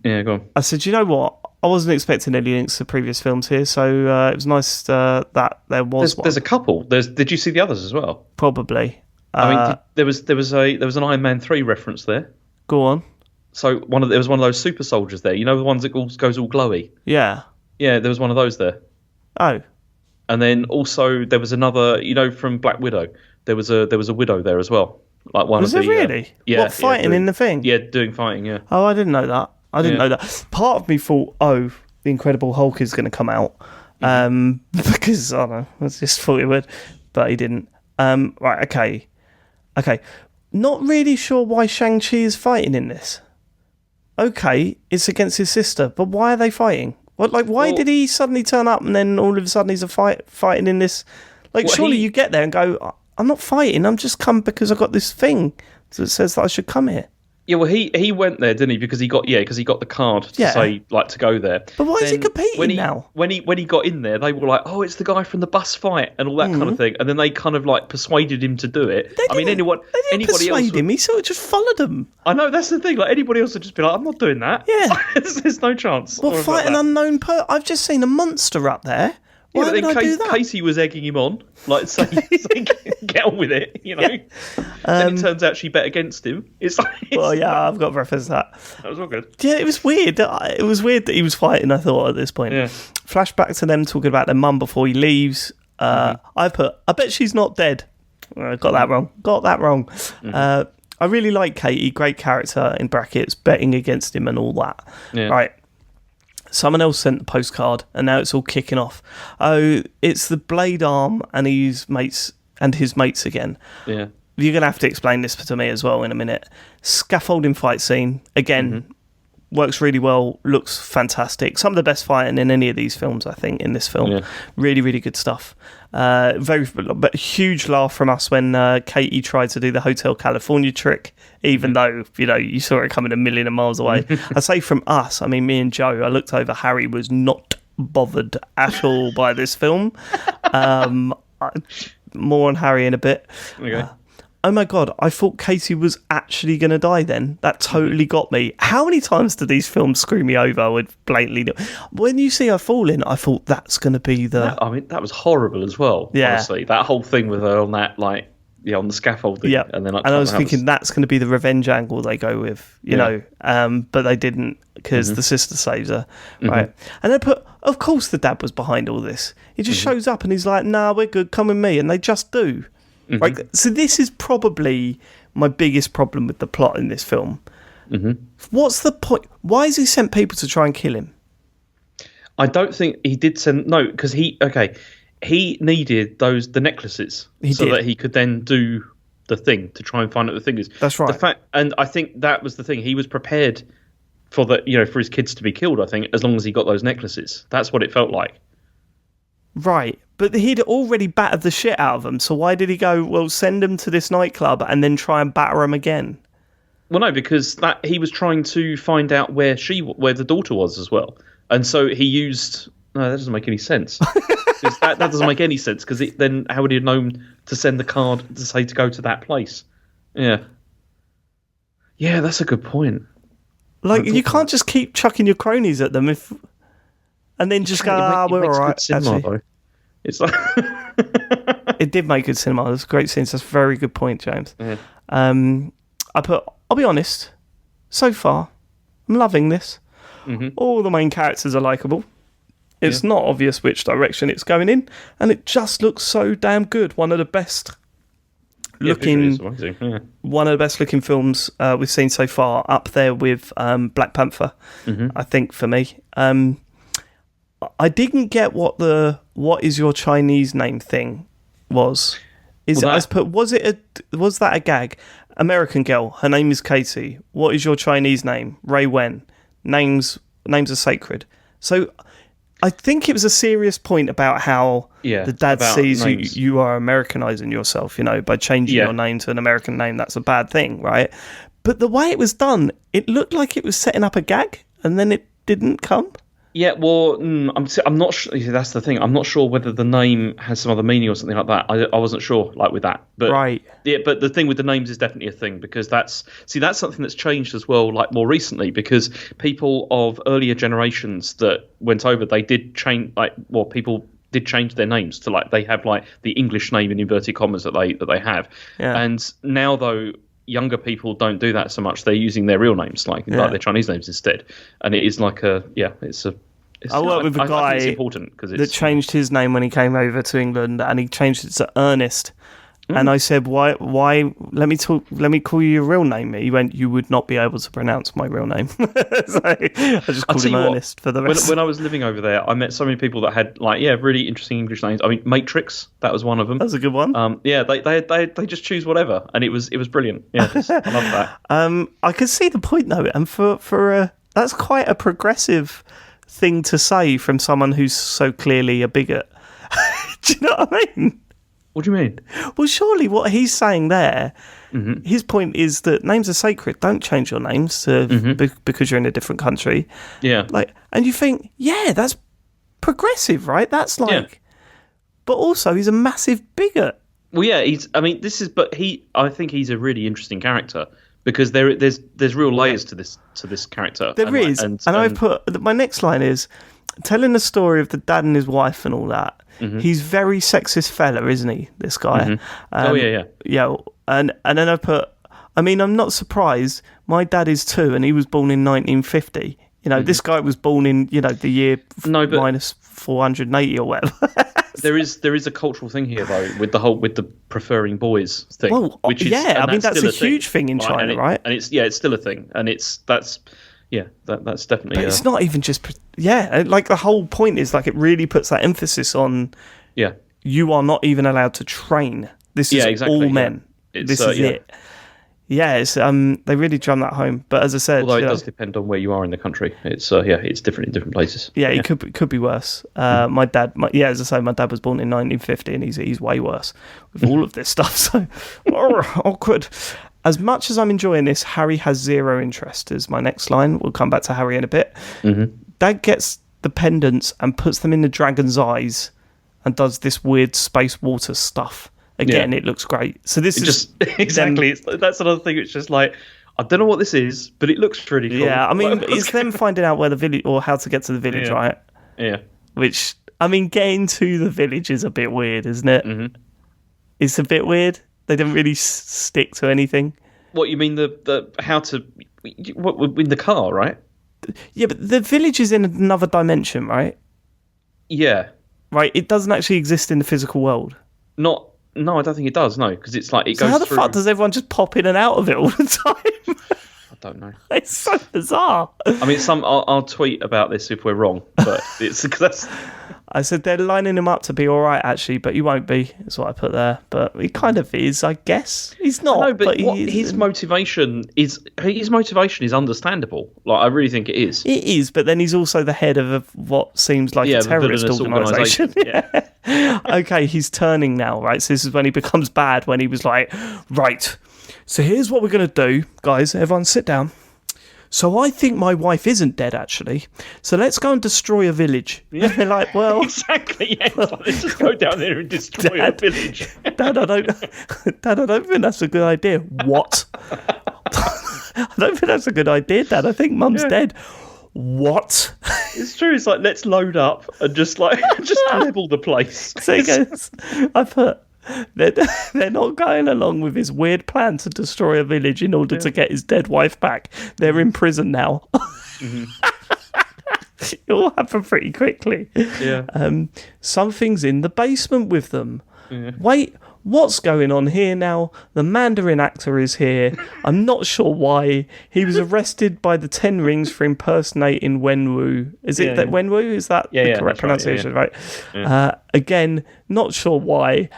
Go on. I said, you know what? I wasn't expecting any links to previous films here, so it was nice that there was one. There's a couple. Did you see the others as well? Probably. I mean, there was an Iron Man 3 reference there. Go on. So there was one of those super soldiers there. You know, the ones that goes all glowy. Yeah. Yeah, there was one of those there. Oh. And then also there was another, from Black Widow. There was a widow there as well. Was there really? Yeah. What, fighting in the thing? Yeah, doing fighting. Yeah. Oh, I didn't know that. I didn't know that. Part of me thought, the Incredible Hulk is going to come out, because I don't know, I just thought it would, but he didn't. Right. Okay. Not really sure why Shang-Chi is fighting in this. Okay, it's against his sister, but why are they fighting? Why did he suddenly turn up and then all of a sudden he's fighting in this? Surely you get there and go, I'm not fighting, I'm just come because I got this thing that says that I should come here. Yeah, well, he went there, didn't he? Because he got the card to say to go there. But why is he competing now? When he got in there, they were like, "Oh, it's the guy from the bus fight" and all that kind of thing. And then they kind of persuaded him to do it. Anybody persuade him. He sort of just followed them. I know, that's the thing. Anybody else would just be like, "I'm not doing that." Yeah, there's no chance. Well, fight an unknown person. I've just seen a monster up there. Why would I do that? Casey was egging him on, say, get on with it, Then it turns out she bet against him. Well, yeah, I've got reference to that. That was all good. Yeah, it was weird. It was weird that he was fighting, I thought, at this point. Yeah. Flashback to them talking about their mum before he leaves. I bet she's not dead. Got that wrong. Mm-hmm. I really like Katie, great character, in brackets, betting against him and all that. Yeah. Right. Someone else sent the postcard, and now it's all kicking off. Oh, it's the Blade Arm and his mates again. Yeah. You're going to have to explain this to me as well in a minute. Scaffolding fight scene. Again, works really well, looks fantastic. Some of the best fighting in any of these films, I think, in this film. Yeah. Really, really good stuff. But huge laugh from us when Katie tried to do the Hotel California trick, even though, you saw it coming a million miles away. I say from us, I mean, me and Joe, I looked over, Harry was not bothered at all by this film. More on Harry in a bit. Okay. Oh my God, I thought Katie was actually going to die then. That totally got me. How many times do these films screw me over with blatantly... When you see her falling, I thought that's going to be the... that was horrible as well, honestly. That whole thing with her on that, on the scaffolding. Yeah, and then I was thinking that's going to be the revenge angle they go with, you know. But they didn't, because the sister saves her, right? And they of course the dad was behind all this. He just shows up and he's like, nah, we're good, come with me. And they just do. Right, so this is probably my biggest problem with the plot in this film. What's the point? Why has he sent people to try and kill him? I don't think he did send... No, because he needed the necklaces that he could then do the thing to try and find out the thing is. That's right. And I think that was the thing. He was prepared for for his kids to be killed, I think, as long as he got those necklaces. That's what it felt like. Right. But he'd already battered the shit out of them, so why did he go, well, send them to this nightclub and then try and batter them again? Well, no, because he was trying to find out where the daughter was as well. And so he used... No, that doesn't make any sense. that doesn't make any sense, because then how would he have known to send the card to say to go to that place? Yeah. Yeah, that's a good point. Like, you can't just keep chucking your cronies at them and then just go, we're all right. Cinema, though. It's like it did make good cinema. That's a great sense. That's a very good point, James. Yeah. I'll be honest, so far, I'm loving this. Mm-hmm. All the main characters are likeable. It's not obvious which direction it's going in, and it just looks so damn good. One of the best looking films we've seen so far, up there with Black Panther, I think, for me. I didn't get what is your Chinese name thing was. Was that a gag? American girl, her name is Katie. What is your Chinese name? Ray Wen. Names are sacred. So I think it was a serious point about how the dad sees you are Americanizing yourself, by changing your name to an American name. That's a bad thing, right? But the way it was done, it looked like it was setting up a gag, and then it didn't come. Yeah, well, I'm not sure. That's the thing. I'm not sure whether the name has some other meaning or something like that. I wasn't sure, with that. But, right. Yeah, but the thing with the names is definitely a thing, because that's something that's changed as well, more recently, because people of earlier generations that went over, they did change, people did change their names to they have the English name in inverted commas that they have. Yeah. And now though, younger people don't do that so much. They're using their real names, like their Chinese names instead. And it is I work with a guy that changed his name when he came over to England, and he changed it to Ernest. And I said, why? Let me call you your real name. He went, you would not be able to pronounce my real name. So I just called him Ernest for the rest. When I was living over there, I met so many people that had really interesting English names. I mean, Matrix, that was one of them. That was a good one. They just choose whatever, and it was brilliant. Yeah, I love that. I could see the point though, and for that's quite a progressive thing to say from someone who's so clearly a bigot. Do you know what I mean? What do you mean? Well, surely what he's saying there, his point is that names are sacred. Don't change your names because you're in a different country. Yeah. And you think, that's progressive, right? That's but also he's a massive bigot. Well, yeah, I think he's a really interesting character, because there's real layers to this character. There is. And I've put, my next line is, telling the story of the dad and his wife and all that. He's very sexist fella, isn't he, this guy? Yeah, and then I put, I'm not surprised. My dad is too, and he was born in 1950. This guy was born in, the year minus 480 or whatever. There is a cultural thing here, though, with the preferring boys thing. Well, that's a huge thing in China, right? And it's still a thing, and that's definitely. But it's not even just. The whole point is it really puts that emphasis on. Yeah. You are not even allowed to train. This is all men. This is it. Yeah, it's they really drum that home. But as I said, although it does depend on where you are in the country, it's it's different in different places. Yeah, it could be worse. My dad, as I say, my dad was born in 1950, and he's way worse with all of this stuff. So awkward. As much as I'm enjoying this, Harry has zero interest. Is my next line. We'll come back to Harry in a bit. Dad gets the pendants and puts them in the dragon's eyes, and does this weird space water stuff. Again, it looks great. So this is just exactly. That's another thing. It's just I don't know what this is, but it looks pretty cool. Yeah, it's them finding out where the village or how to get to the village, right? Yeah. Which getting to the village is a bit weird, isn't it? It's a bit weird. They don't really stick to anything. What you mean the how to in the car, right? Yeah, but the village is in another dimension, right? Yeah. Right. It doesn't actually exist in the physical world. No, I don't think it does. No, because it's it goes. So how the fuck does everyone just pop in and out of it all the time? I don't know. It's so bizarre. I'll tweet about this if we're wrong, but it's because I said they're lining him up to be all right, actually, but he won't be. Is what I put there. But he kind of is, I guess. He's not. No, but his motivation is understandable. I really think it is. It is, but then he's also the head of what seems like a terrorist organisation. Yeah. Okay, he's turning now, right? So this is when he becomes bad. When he was like, right. So here's what we're going to do, guys. Everyone sit down. so I think my wife isn't dead, actually. So let's go and destroy a village. Yeah. They're like, well... Exactly, yeah. Like, let's just go down there and destroy a village. Dad, I don't think that's a good idea. What? I don't think that's a good idea, Dad. I think Mum's dead. What? It's true. It's like, let's load up and just level the place. So he goes, I put... They're not going along with his weird plan to destroy a village in order to get his dead wife back. They're in prison now. Mm-hmm. It all happened pretty quickly. Yeah. Something's in the basement with them. Yeah. Wait, what's going on here now? The Mandarin actor is here. I'm not sure why. He was arrested by the Ten Rings for impersonating Wenwu. Is it that Wenwu? Is that the correct pronunciation? Right. Yeah. Again, not sure why.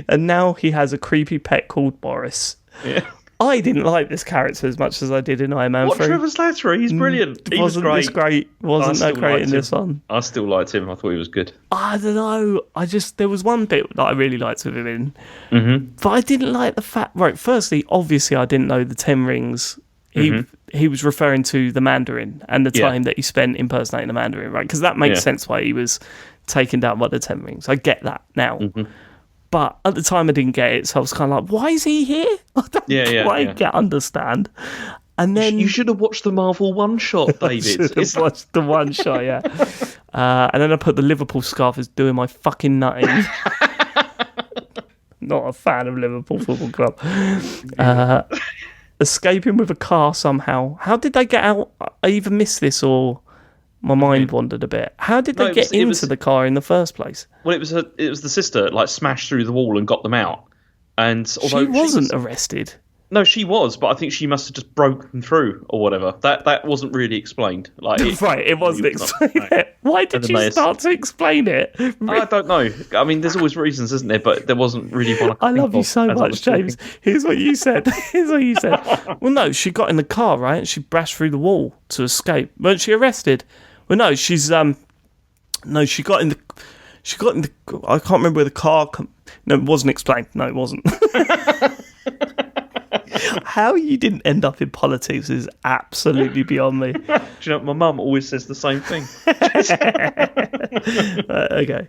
And now he has a creepy pet called Boris. Yeah. I didn't like this character as much as I did in Iron Man 3. Trevor Slattery? He's brilliant. He was great. Wasn't that great in this one? I still liked him. I thought he was good. I don't know. There was one bit that I really liked with him in. Mm-hmm. But I didn't like the fact... Right, firstly, obviously, I didn't know the Ten Rings. He was referring to the Mandarin and the time that he spent impersonating the Mandarin, right? Because that makes sense why he was taken down by the Ten Rings. I get that now. Mm-hmm. But at the time, I didn't get it, so I was kind of like, why is he here? I don't quite understand. And then you should have watched the Marvel one-shot, David. Should have watched the one-shot, yeah. And then I put the Liverpool scarf as doing my fucking nutting. Not a fan of Liverpool Football Club. Escaping with a car somehow. How did they get out? I either missed this or... My mind wandered a bit. How did they get into the car in the first place? Well, it was the sister smashed through the wall and got them out. And although she wasn't arrested. No, she was, but I think she must have just broken through or whatever. That wasn't really explained. It wasn't explained. Why did you start to explain it? I don't know. I mean, there's always reasons, isn't there? But there wasn't really one. I love you so much, James. Here's what you said. Well, no, she got in the car, right? And she bashed through the wall to escape. Weren't she arrested? Well, no, she's no, she got in the. I can't remember where the car. No, it wasn't explained. No, it wasn't. How you didn't end up in politics is absolutely beyond me. Do you know, my mum always says the same thing. Okay.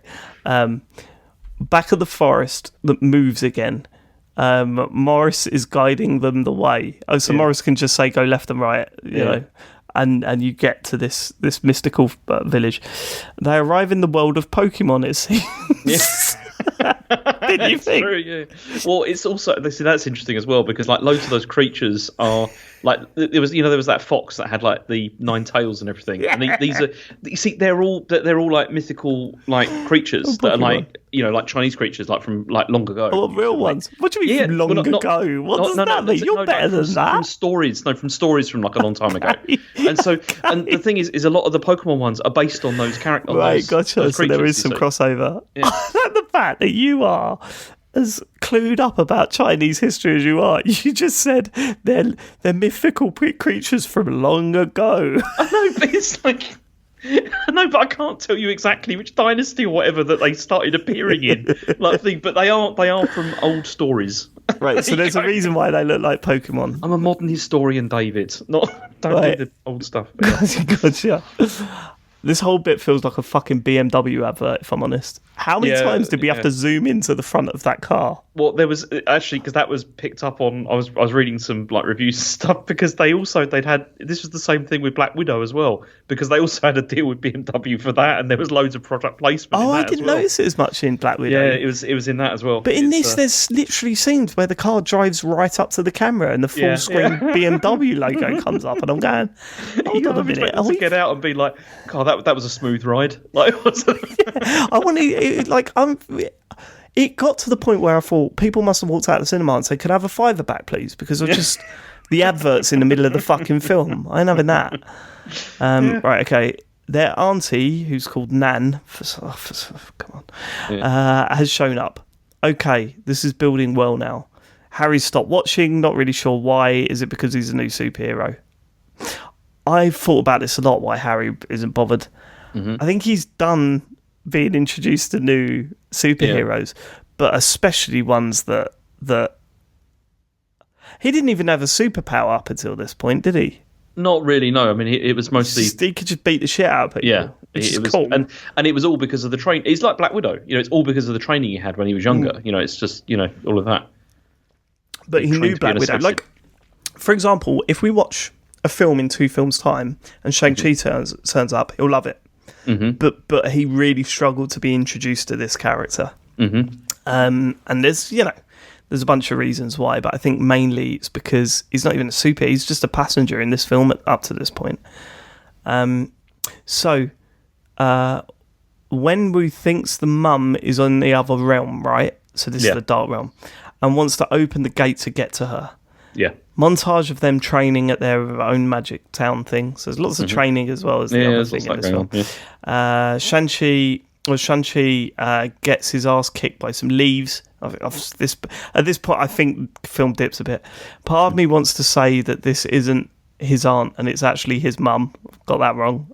Back at the forest that moves again. Morris is guiding them the way. Oh, so Morris can just say go left and right, you know. And you get to this mystical village. They arrive in the world of Pokemon, it seems. Yes. Didn't you think? True, yeah. Well, it's also that's interesting as well because loads of those creatures are there was that fox that had the 9 tails and everything. Yeah. And these are they're all mythical creatures that are Chinese creatures from long ago. Oh, real ones. What do you mean from long ago? What does that mean? You're better than that. From stories from a long time ago. And the thing is a lot of the Pokemon ones are based on those characters. Right, gotcha. So there is some crossover. Yeah. The fact that you are as clued up about Chinese history as you are, you just said they're mythical creatures from long ago. I know, but it's but I can't tell you exactly which dynasty or whatever that they started appearing in. But they are from old stories. Right, so there's a reason why they look like Pokemon. I'm a modern historian, David. Don't do the old stuff. Gotcha. This whole bit feels like a fucking BMW advert, if I'm honest. How many times did we have to zoom into the front of that car? Well, there was actually, because that was picked up on. I was reading some reviews and stuff because they'd had this was the same thing with Black Widow as well because they also had a deal with BMW for that and there was loads of product placement. Oh, I didn't notice it as much in Black Widow. Yeah, it was in that as well. But in this, there's literally scenes where the car drives right up to the camera and the full screen BMW logo comes up, and I'm going, hold on a minute, to get out and be like, God, that was a smooth ride. I want to. It got to the point where I thought people must have walked out of the cinema and said, "Could I have a $5 back, please?" Because of just the adverts in the middle of the fucking film. I ain't having that. Right, okay. Their auntie, who's called Nan, come on, has shown up. Okay, this is building well now. Harry's stopped watching. Not really sure why. Is it because he's a new superhero? I've thought about this a lot. Why Harry isn't bothered. Mm-hmm. I think he's done being introduced to new superheroes, but especially ones that he didn't even have a superpower up until this point, did he? Not really, no. I mean, it was mostly... He could just beat the shit out of people. Yeah. It was cool. cool. And it was all because of the train. It's like Black Widow. It's all because of the training he had when he was younger. It's just, all of that. But he knew Black Widow. Like, for example, if we watch a film in 2 films' time and Shang-Chi turns up, he'll love it. Mm-hmm. But he really struggled to be introduced to this character. Mm-hmm. And there's a bunch of reasons why, but I think mainly it's because he's not even a super, he's just a passenger in this film up to this point. So Wenwu thinks the mum is on the other realm, right? So this is the dark realm, and wants to open the gate to get to her. Yeah. Montage of them training at their own magic town thing. So there's lots of training as well as the other thing in this film. Yeah. Shang-Chi gets his ass kicked by some leaves. At this point, I think film dips a bit. Part of me wants to say that this isn't his aunt and it's actually his mum. Got that wrong.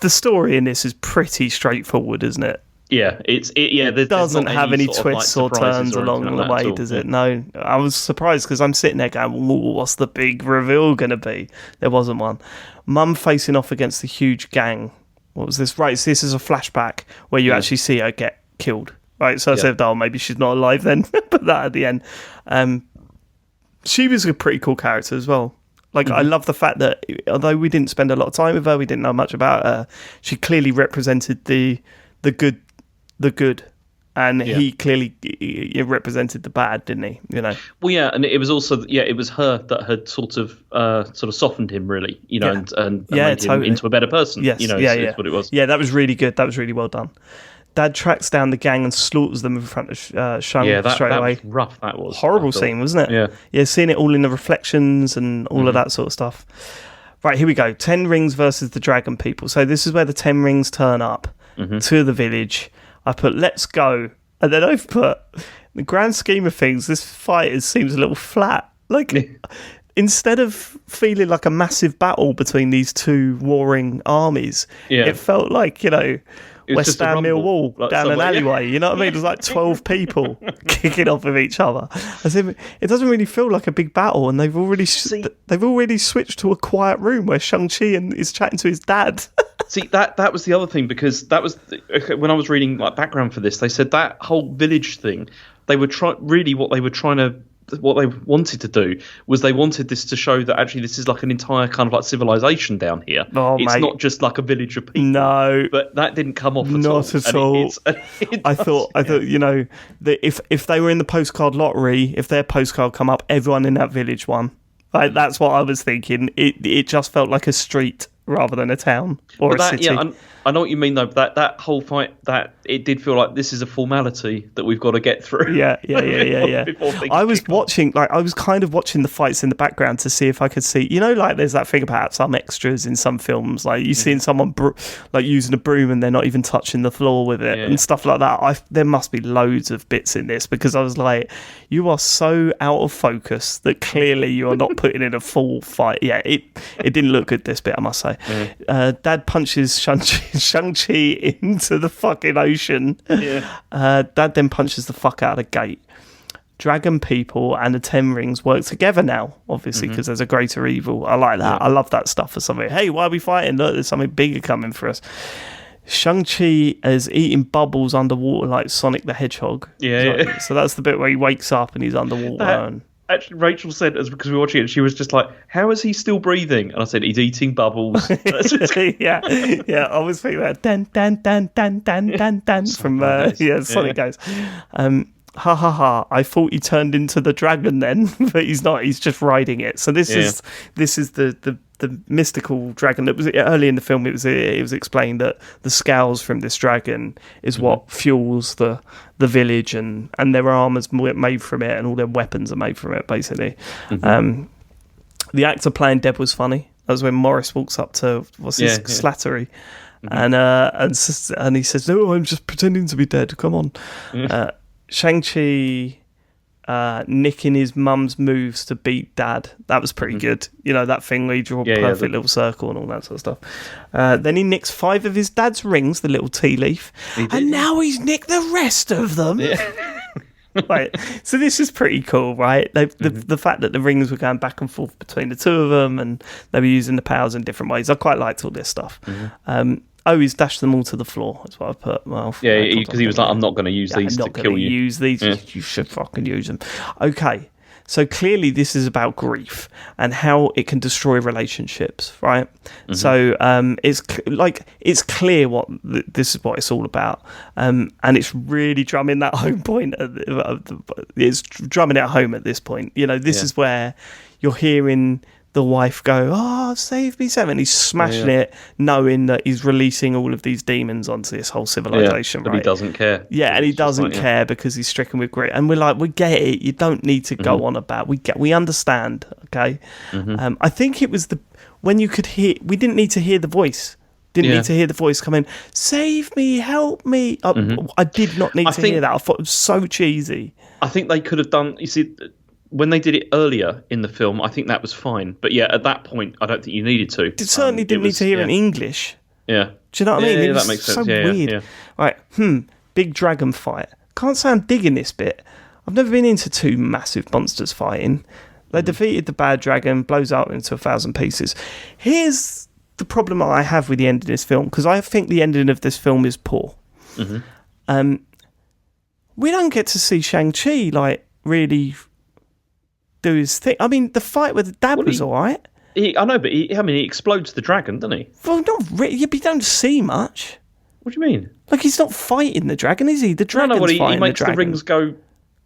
The story in this is pretty straightforward, isn't it? Yeah, it doesn't have any twists or turns along the way, does it? No, I was surprised because I'm sitting there going, "Ooh, what's the big reveal going to be?" There wasn't one. Mum facing off against the huge gang. What was this? Right, so this is a flashback where you actually see her get killed. Right, so I said, "Oh, maybe she's not alive then." But that at the end, she was a pretty cool character as well. Like, I love the fact that although we didn't spend a lot of time with her, we didn't know much about her. She clearly represented the good, and he clearly represented the bad, didn't he? Well, yeah, and it was also it was her that had sort of softened him, really, and made him into a better person. Yes, is what it was. Yeah, that was really good. That was really well done. Dad tracks down the gang and slaughters them in front of Shang straight away. Was rough. That was horrible scene, wasn't it? Yeah. Seeing it all in the reflections and all of that sort of stuff. Right, here we go. 10 rings versus the dragon people. So this is where the 10 rings turn up to the village. I put let's go, and then I've put in the grand scheme of things, this fight seems a little flat. Like instead of feeling like a massive battle between these two warring armies, it felt like West Ham Millwall down an alleyway. You know what I mean? There's like 12 people kicking off with each other. It doesn't really feel like a big battle, and they've already switched to a quiet room where Shang-Chi is chatting to his dad. See, that was the other thing, because that was when I was reading background for this. They said that whole village thing. They were what they wanted to do was they wanted this to show that actually this is like an entire kind of like civilization down here. It's not just like a village of people. No, but that didn't come off at all. Not at all. I thought that if they were in the postcard lottery, if their postcard come up, everyone in that village won. Like, that's what I was thinking. It just felt like a street rather than a town or a city. Yeah, I know what you mean though. That whole fight, that it did feel like this is a formality that we've got to get through. Yeah. I was kind of watching the fights in the background to see if I could see. There's that thing about some extras in some films, like you seeing someone using a broom and they're not even touching the floor with it and stuff like that. There must be loads of bits in this, because I was like, you are so out of focus that clearly you are not putting in a full fight. Yeah, it didn't look good, this bit, I must say. Dad punches Shang-Chi into the fucking ocean. Dad then punches the fuck out of the gate. Dragon people and the 10 rings work together now, obviously, because there's a greater evil. I like that. I love that stuff for something. Hey, why are we fighting? Look, there's something bigger coming for us. Shang-Chi is eating bubbles underwater like Sonic the Hedgehog. So that's the bit where he wakes up and he's underwater. Actually, Rachel said, because we were watching it, she was just like, how is he still breathing? And I said, he's eating bubbles. Yeah. I was thinking about dan from Sonic Goes. Ha ha ha! I thought he turned into the dragon then, but he's not. He's just riding it. So this is the mystical dragon that was early in the film. It was explained that the scales from this dragon is what fuels the village, and their armor's made from it, and all their weapons are made from it, basically. The actor playing Deb was funny. That was when Morris walks up to Slattery. And he says, "No, I'm just pretending to be dead. Come on." Shang-Chi nicking his mum's moves to beat Dad. That was pretty good. That thing where you draw a perfect little circle and all that sort of stuff. Then he nicks 5 of his dad's rings, the little tea leaf, and now he's nicked the rest of them. Right. So this is pretty cool, right? The fact that the rings were going back and forth between the two of them, and they were using the powers in different ways. I quite liked all this stuff. He's dashed them all to the floor. That's what I put. Well, yeah, because he was like, I'm not going to use these to kill you. Use these. Yeah. You should fucking use them. Okay. So clearly this is about grief and how it can destroy relationships, right? So it's clear what this is what it's all about, and it's really drumming that home point. It's drumming it home at this point. This is where you're hearing the wife go, "Oh, save me, Sam!" And he's smashing it, knowing that he's releasing all of these demons onto this whole civilization. But right? he doesn't care. Yeah, and he doesn't care because he's stricken with grief. And we're like, we get it. You don't need to go on about. We understand. Okay. I think it was when you could hear. We didn't need to hear the voice. Didn't need to hear the voice come in. Save me, help me. I did not need to hear that. I thought it was so cheesy. I think they could have done. You see, when they did it earlier in the film, I think that was fine. But yeah, at that point, I don't think you needed to. It certainly didn't need to hear in English. Yeah. Do you know what I mean? Yeah, that makes sense. So weird. Yeah. Right. Big dragon fight. Can't say I'm digging this bit. I've never been into two massive monsters fighting. They defeated the bad dragon, blows up into 1,000 pieces. Here's the problem I have with the ending of this film, because I think the ending of this film is poor. We don't get to see Shang-Chi really do his thing. I mean, the fight with the dad was all right. I know, but he explodes the dragon, doesn't he? Well, not really. You don't see much. What do you mean? Like, he's not fighting the dragon, is he? The dragon's fighting he makes the dragon. The rings go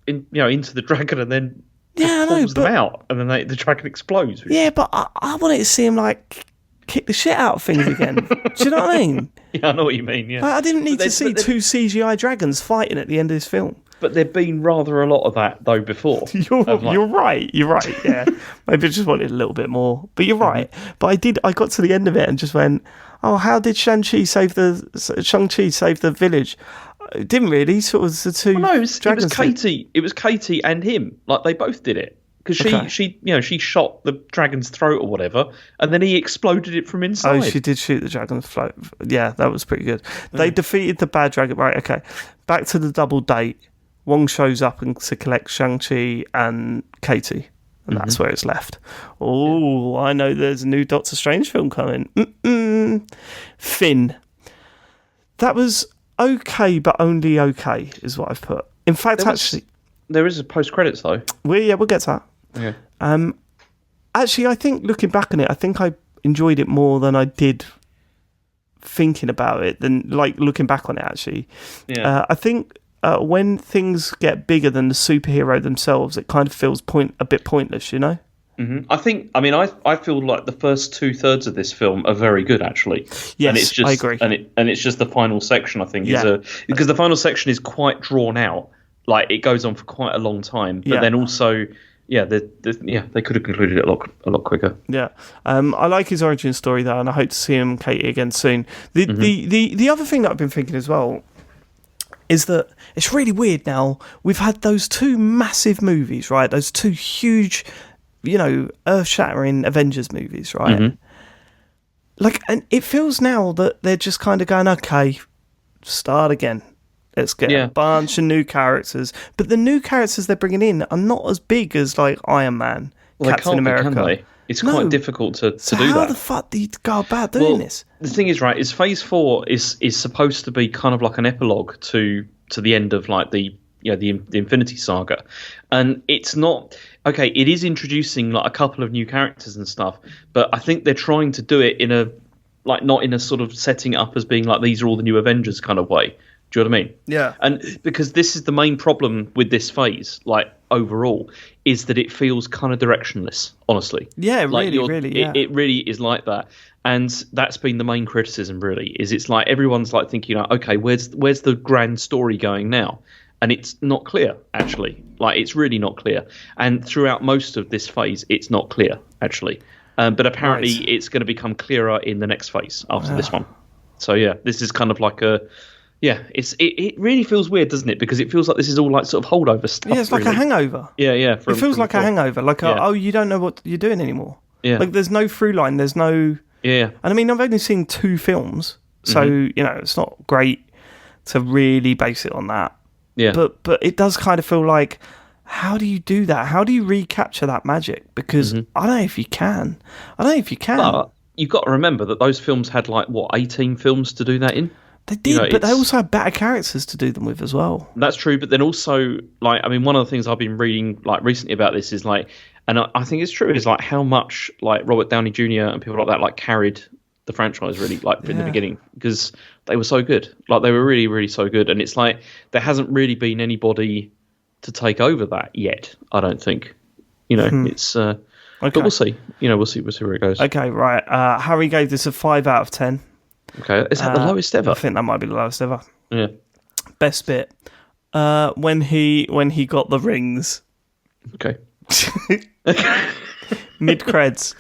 into the dragon and then pulls them out, and then the dragon explodes. Yeah, but I wanted to see him, like, kick the shit out of things again. Do you know what I mean? Yeah, I know what you mean, yeah. I didn't need to see two CGI dragons fighting at the end of this film. But there've been rather a lot of that, though, before. You're right, yeah. Maybe I just wanted a little bit more. But you're right. But I got to the end of it and just went, oh, how did Shang-Chi save the village? It didn't really. Sort of the two dragons. It was Katie and him. Like, they both did it. Because she shot the dragon's throat or whatever, and then he exploded it from inside. Oh, she did shoot the dragon's throat. Yeah, that was pretty good. They defeated the bad dragon. Right, okay. Back to the double date. Wong shows up to collect Shang-Chi and Katie, and that's where it's left. Oh, I know there's a new Doctor Strange film coming. Finn. That was okay, but only okay, is what I've put. In fact, there is a post-credits, though. We'll get to that. Okay. Actually, I think looking back on it, I think I enjoyed it more than I did thinking about it, than like looking back on it, actually. Yeah. I think when things get bigger than the superhero themselves, it kind of feels a bit pointless, you know? I feel like the first 2/3 of this film are very good, actually. Yes, and it's just, I agree. And it's just the final section, I think, because the final section is quite drawn out. Like, it goes on for quite a long time, but then also, they could have concluded it a lot quicker. Yeah, I like his origin story though, and I hope to see him and Katie again soon. The other thing that I've been thinking as well is that it's really weird now. We've had those two massive movies, right? Those two huge, earth-shattering Avengers movies, right? Like, and it feels now that they're just kind of going, okay, start again. Let's get a bunch of new characters. But the new characters they're bringing in are not as big as, like, Iron Man, Captain America. Can they? It's quite difficult to do that. How the fuck do you go about doing this? The thing is, right, is Phase 4 is supposed to be kind of like an epilogue to the end of, like, the Infinity Saga. And it's not... Okay, it is introducing, like, a couple of new characters and stuff, but I think they're trying to do it in a... like, not in a sort of setting it up as being like, these are all the new Avengers kind of way. Do you know what I mean? Yeah. And because this is the main problem with this phase, like, overall, is that it feels kind of directionless, honestly. Yeah, like really. It really is like that. And that's been the main criticism, really, is it's like everyone's like thinking, okay, where's the grand story going now? And it's not clear, actually. Like, it's really not clear. And throughout most of this phase, it's not clear, actually. But apparently it's going to become clearer in the next phase after this one. So, yeah, this is kind of like a... Yeah, it really feels weird, doesn't it? Because it feels like this is all like sort of holdover stuff. Yeah, it's like a hangover. Yeah. It feels like a hangover. Like, you don't know what you're doing anymore. Yeah. Like, there's no through line. There's no... Yeah. And I mean, I've only seen 2 films, so, it's not great to really base it on that. Yeah. But it does kind of feel like, how do you do that? How do you recapture that magic? Because I don't know if you can. But you've got to remember that those films had 18 films to do that in. They did, but they also had better characters to do them with as well. That's true, but then also, one of the things I've been reading recently about this is and I think it's true, is how much Robert Downey Jr. and people like that carried the franchise really in the beginning, because they were so good. They were really, really so good, and it's there hasn't really been anybody to take over that yet. I don't think. It's. Okay. But we'll see. We'll see where it goes. Okay, right. Harry gave this a 5 out of 10. Okay, is that the lowest ever? I think that might be the lowest ever. Yeah. Best bit, when he got the rings. Okay. Mid creds,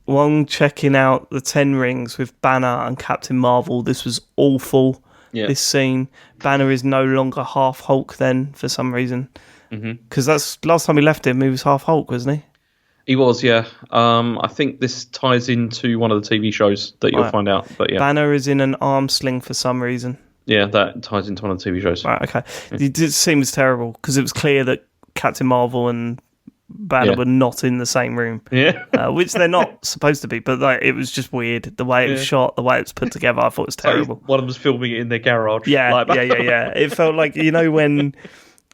Wong checking out the 10 rings with Banner and Captain Marvel. This was awful. Yeah. This scene. Banner is no longer half Hulk then for some reason. Because that's last time we left him. He was half Hulk, wasn't he? He was, yeah. I think this ties into one of the TV shows that you'll find out. But yeah, Banner is in an arm sling for some reason. Yeah, that ties into one of the TV shows. Right, okay. It seems terrible because it was clear that Captain Marvel and Banner were not in the same room. Yeah, which they're not supposed to be. But it was just weird the way it was shot, the way it was put together. I thought it was terrible. So one of them was filming it in their garage. Yeah, yeah. It felt like when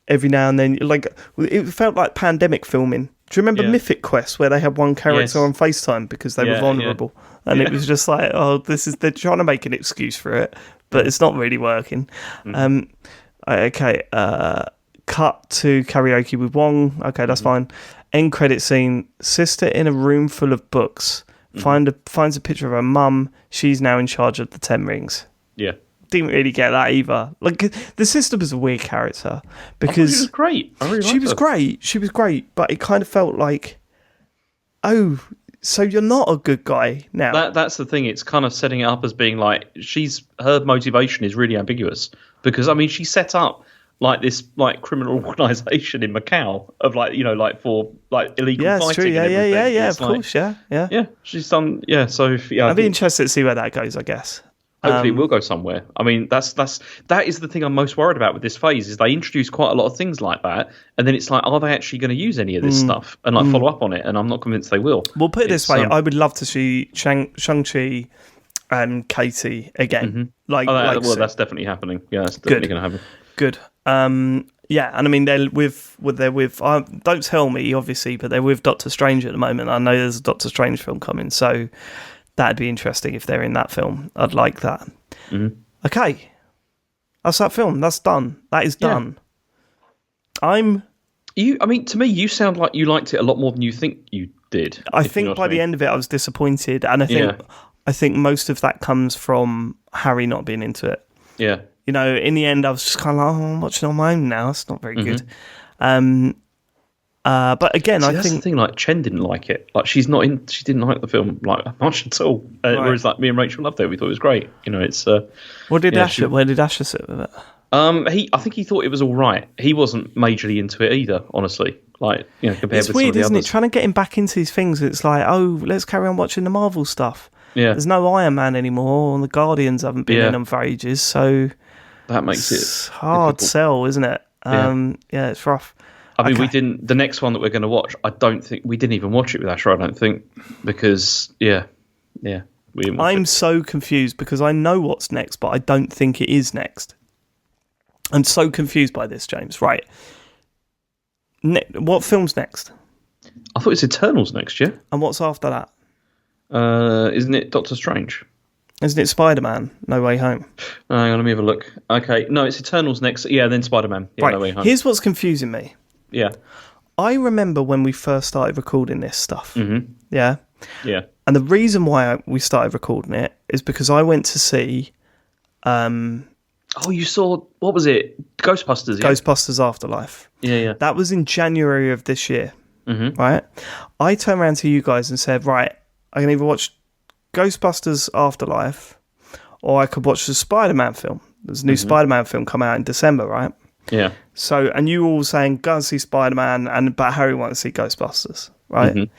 every now and then, it felt like pandemic filming. Do you remember Mythic Quest, where they had one character on FaceTime because they were vulnerable? Yeah. And it was just they're trying to make an excuse for it, but it's not really working. Okay, cut to karaoke with Wong. Okay, that's fine. End credit scene, sister in a room full of books, finds a picture of her mum. She's now in charge of the 10 rings. Yeah. Didn't really get that either. The sister was a weird character because she was great. I really liked her. She was great, but it kind of felt like, oh, so you're not a good guy now. That's the thing. It's kind of setting it up as being her motivation is really ambiguous because she set up this criminal organisation in Macau of for illegal fighting. True. And everything. Yeah. Of course, yeah. She's done. Yeah, so I'd be interested to see where that goes. I guess. Hopefully it will go somewhere. That is the thing I'm most worried about with this phase is they introduce quite a lot of things like that, and then it's are they actually going to use any of this stuff and follow up on it? And I'm not convinced they will. We'll put it this way: I would love to see Shang-Chi and Katie again. That's definitely happening. Yeah, that's definitely going to happen. Good. Yeah, and they're with. Don't tell me, obviously, but they're with Doctor Strange at the moment. I know there's a Doctor Strange film coming, so that'd be interesting if they're in that film. I'd like that. Okay, that's that film. That's done. That is done. To me, you sound like you liked it a lot more than you think you did. I think by the end of it, I was disappointed, and I think most of that comes from Harry not being into it. Yeah. In the end, I was just kind of I'm watching on my own now. It's not very good. But again, I think that's the thing. Chen didn't like it. She didn't like the film much at all. Whereas me and Rachel loved it. We thought it was great. It's. Where did Asher sit with it? I think he thought it was all right. He wasn't majorly into it either. Honestly, compared it's with weird, some of the isn't others. it? Trying to get him back into these things. It's let's carry on watching the Marvel stuff. Yeah. There's no Iron Man anymore, and the Guardians haven't been in them for ages. So that makes it hard difficult. sell, isn't it? Yeah, it's rough. We didn't. The next one that we're going to watch, I don't think we didn't even watch it with Asher. I don't think because we didn't. I'm so confused because I know what's next, but I don't think it is next. I'm so confused by this, James. Right? What film's next? I thought it's Eternals next year. And what's after that? Isn't it Doctor Strange? Isn't it Spider-Man? No Way Home. Hang on, let me have a look. Okay, no, it's Eternals next. Yeah, then Spider-Man. Yeah, right. No Way Home. Here's what's confusing me. Yeah. I remember when we first started recording this stuff. Mm-hmm. Yeah? Yeah. And the reason why we started recording it is because I went to see... you saw... What was it? Ghostbusters, yeah? Ghostbusters Afterlife. Yeah. That was in January of this year. Mm-hmm. Right? I turned around to you guys and said, right, I can either watch Ghostbusters Afterlife or I could watch the Spider-Man film. There's a new Spider-Man film come out in December, right? Yeah. So, and you all saying, go and see Spider-Man, but Harry wants to see Ghostbusters, right? Mm-hmm.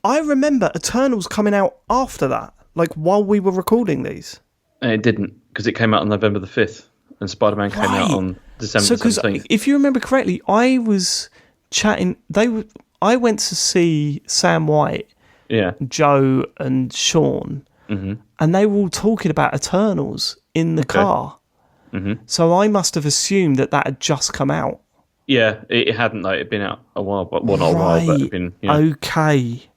I remember Eternals coming out after that, while we were recording these. It didn't, because it came out on November the 5th. and Spider-Man came out on December So, because 17th. if you remember correctly, I was chatting. I went to see Sam White, Yeah. Joe, and Sean, and they were all talking about Eternals in the car. Mm-hmm. So I must have assumed that had just come out. Yeah, it hadn't though. It'd been out a while, but not a while, but it'd been. Yeah. Okay.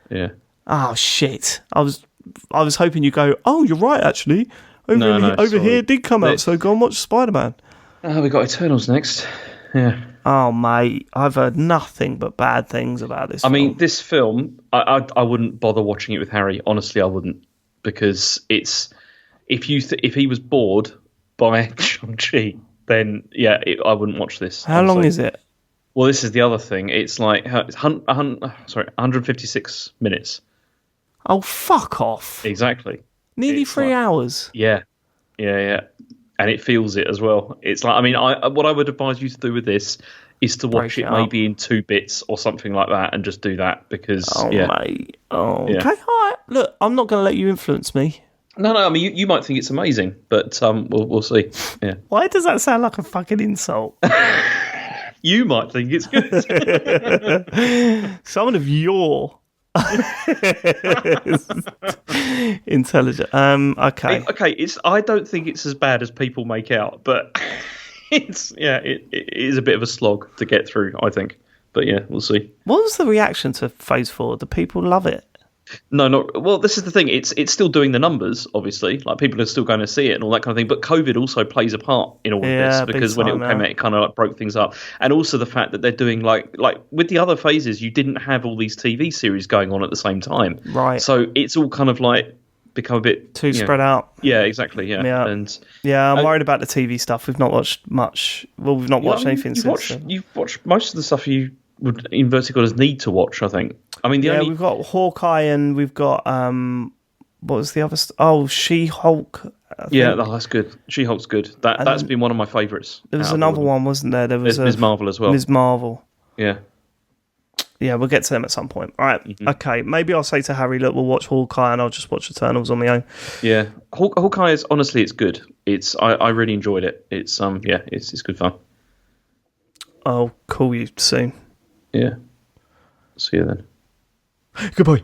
Yeah. Oh shit! I was hoping you go. Oh, you're right. Actually, over here it did come out. So go and watch Spider-Man. We got Eternals next. Yeah. Oh mate, I've heard nothing but bad things about this. I mean, this film, I wouldn't bother watching it with Harry. Honestly, I wouldn't, because it's if he was bored by Shang-Chi, then I wouldn't watch this. How long is it? Well, this is the other thing. It's like 156 minutes. Oh, fuck off! Exactly. Nearly 3 hours. Yeah, and it feels it as well. It's like, I mean, what I would advise you to do with this is to watch it maybe in 2 bits or something like that, and just do that because mate. Oh, okay, all right. Look, I'm not going to let you influence me. No. I mean, you might think it's amazing, but we'll see. Yeah. Why does that sound like a fucking insult? You might think it's good. Someone of your intelligent. Okay. Okay. I don't think it's as bad as people make out, but it is a bit of a slog to get through, I think. But yeah, we'll see. What was the reaction to Phase 4? Do people love it? No, not well. This is the thing. It's still doing the numbers, obviously. Like, people are still going to see it and all that kind of thing. But COVID also plays a part in all of this, because when it all came out, it kind of like broke things up. And also the fact that they're doing like with the other phases, you didn't have all these TV series going on at the same time, right? So it's all kind of like become a bit too spread out. Yeah, exactly. Yeah, and I'm worried about the TV stuff. We've not watched much. Well, we've not watched anything since. You've watched most of the stuff you would inverted commas need to watch, I think. I mean, we've got Hawkeye and we've got what was the other? She-Hulk. Yeah, that's good. She-Hulk's good. That's been one of my favourites. There was another one, wasn't there? There was Ms. Marvel as well. Ms. Marvel. Yeah. Yeah, we'll get to them at some point. All right, Okay. Maybe I'll say to Harry, look, we'll watch Hawkeye and I'll just watch Eternals on my own. Yeah, Hawkeye is, honestly, it's good. I really enjoyed it. It's it's good fun. I'll call you soon. Yeah. See you then. Goodbye.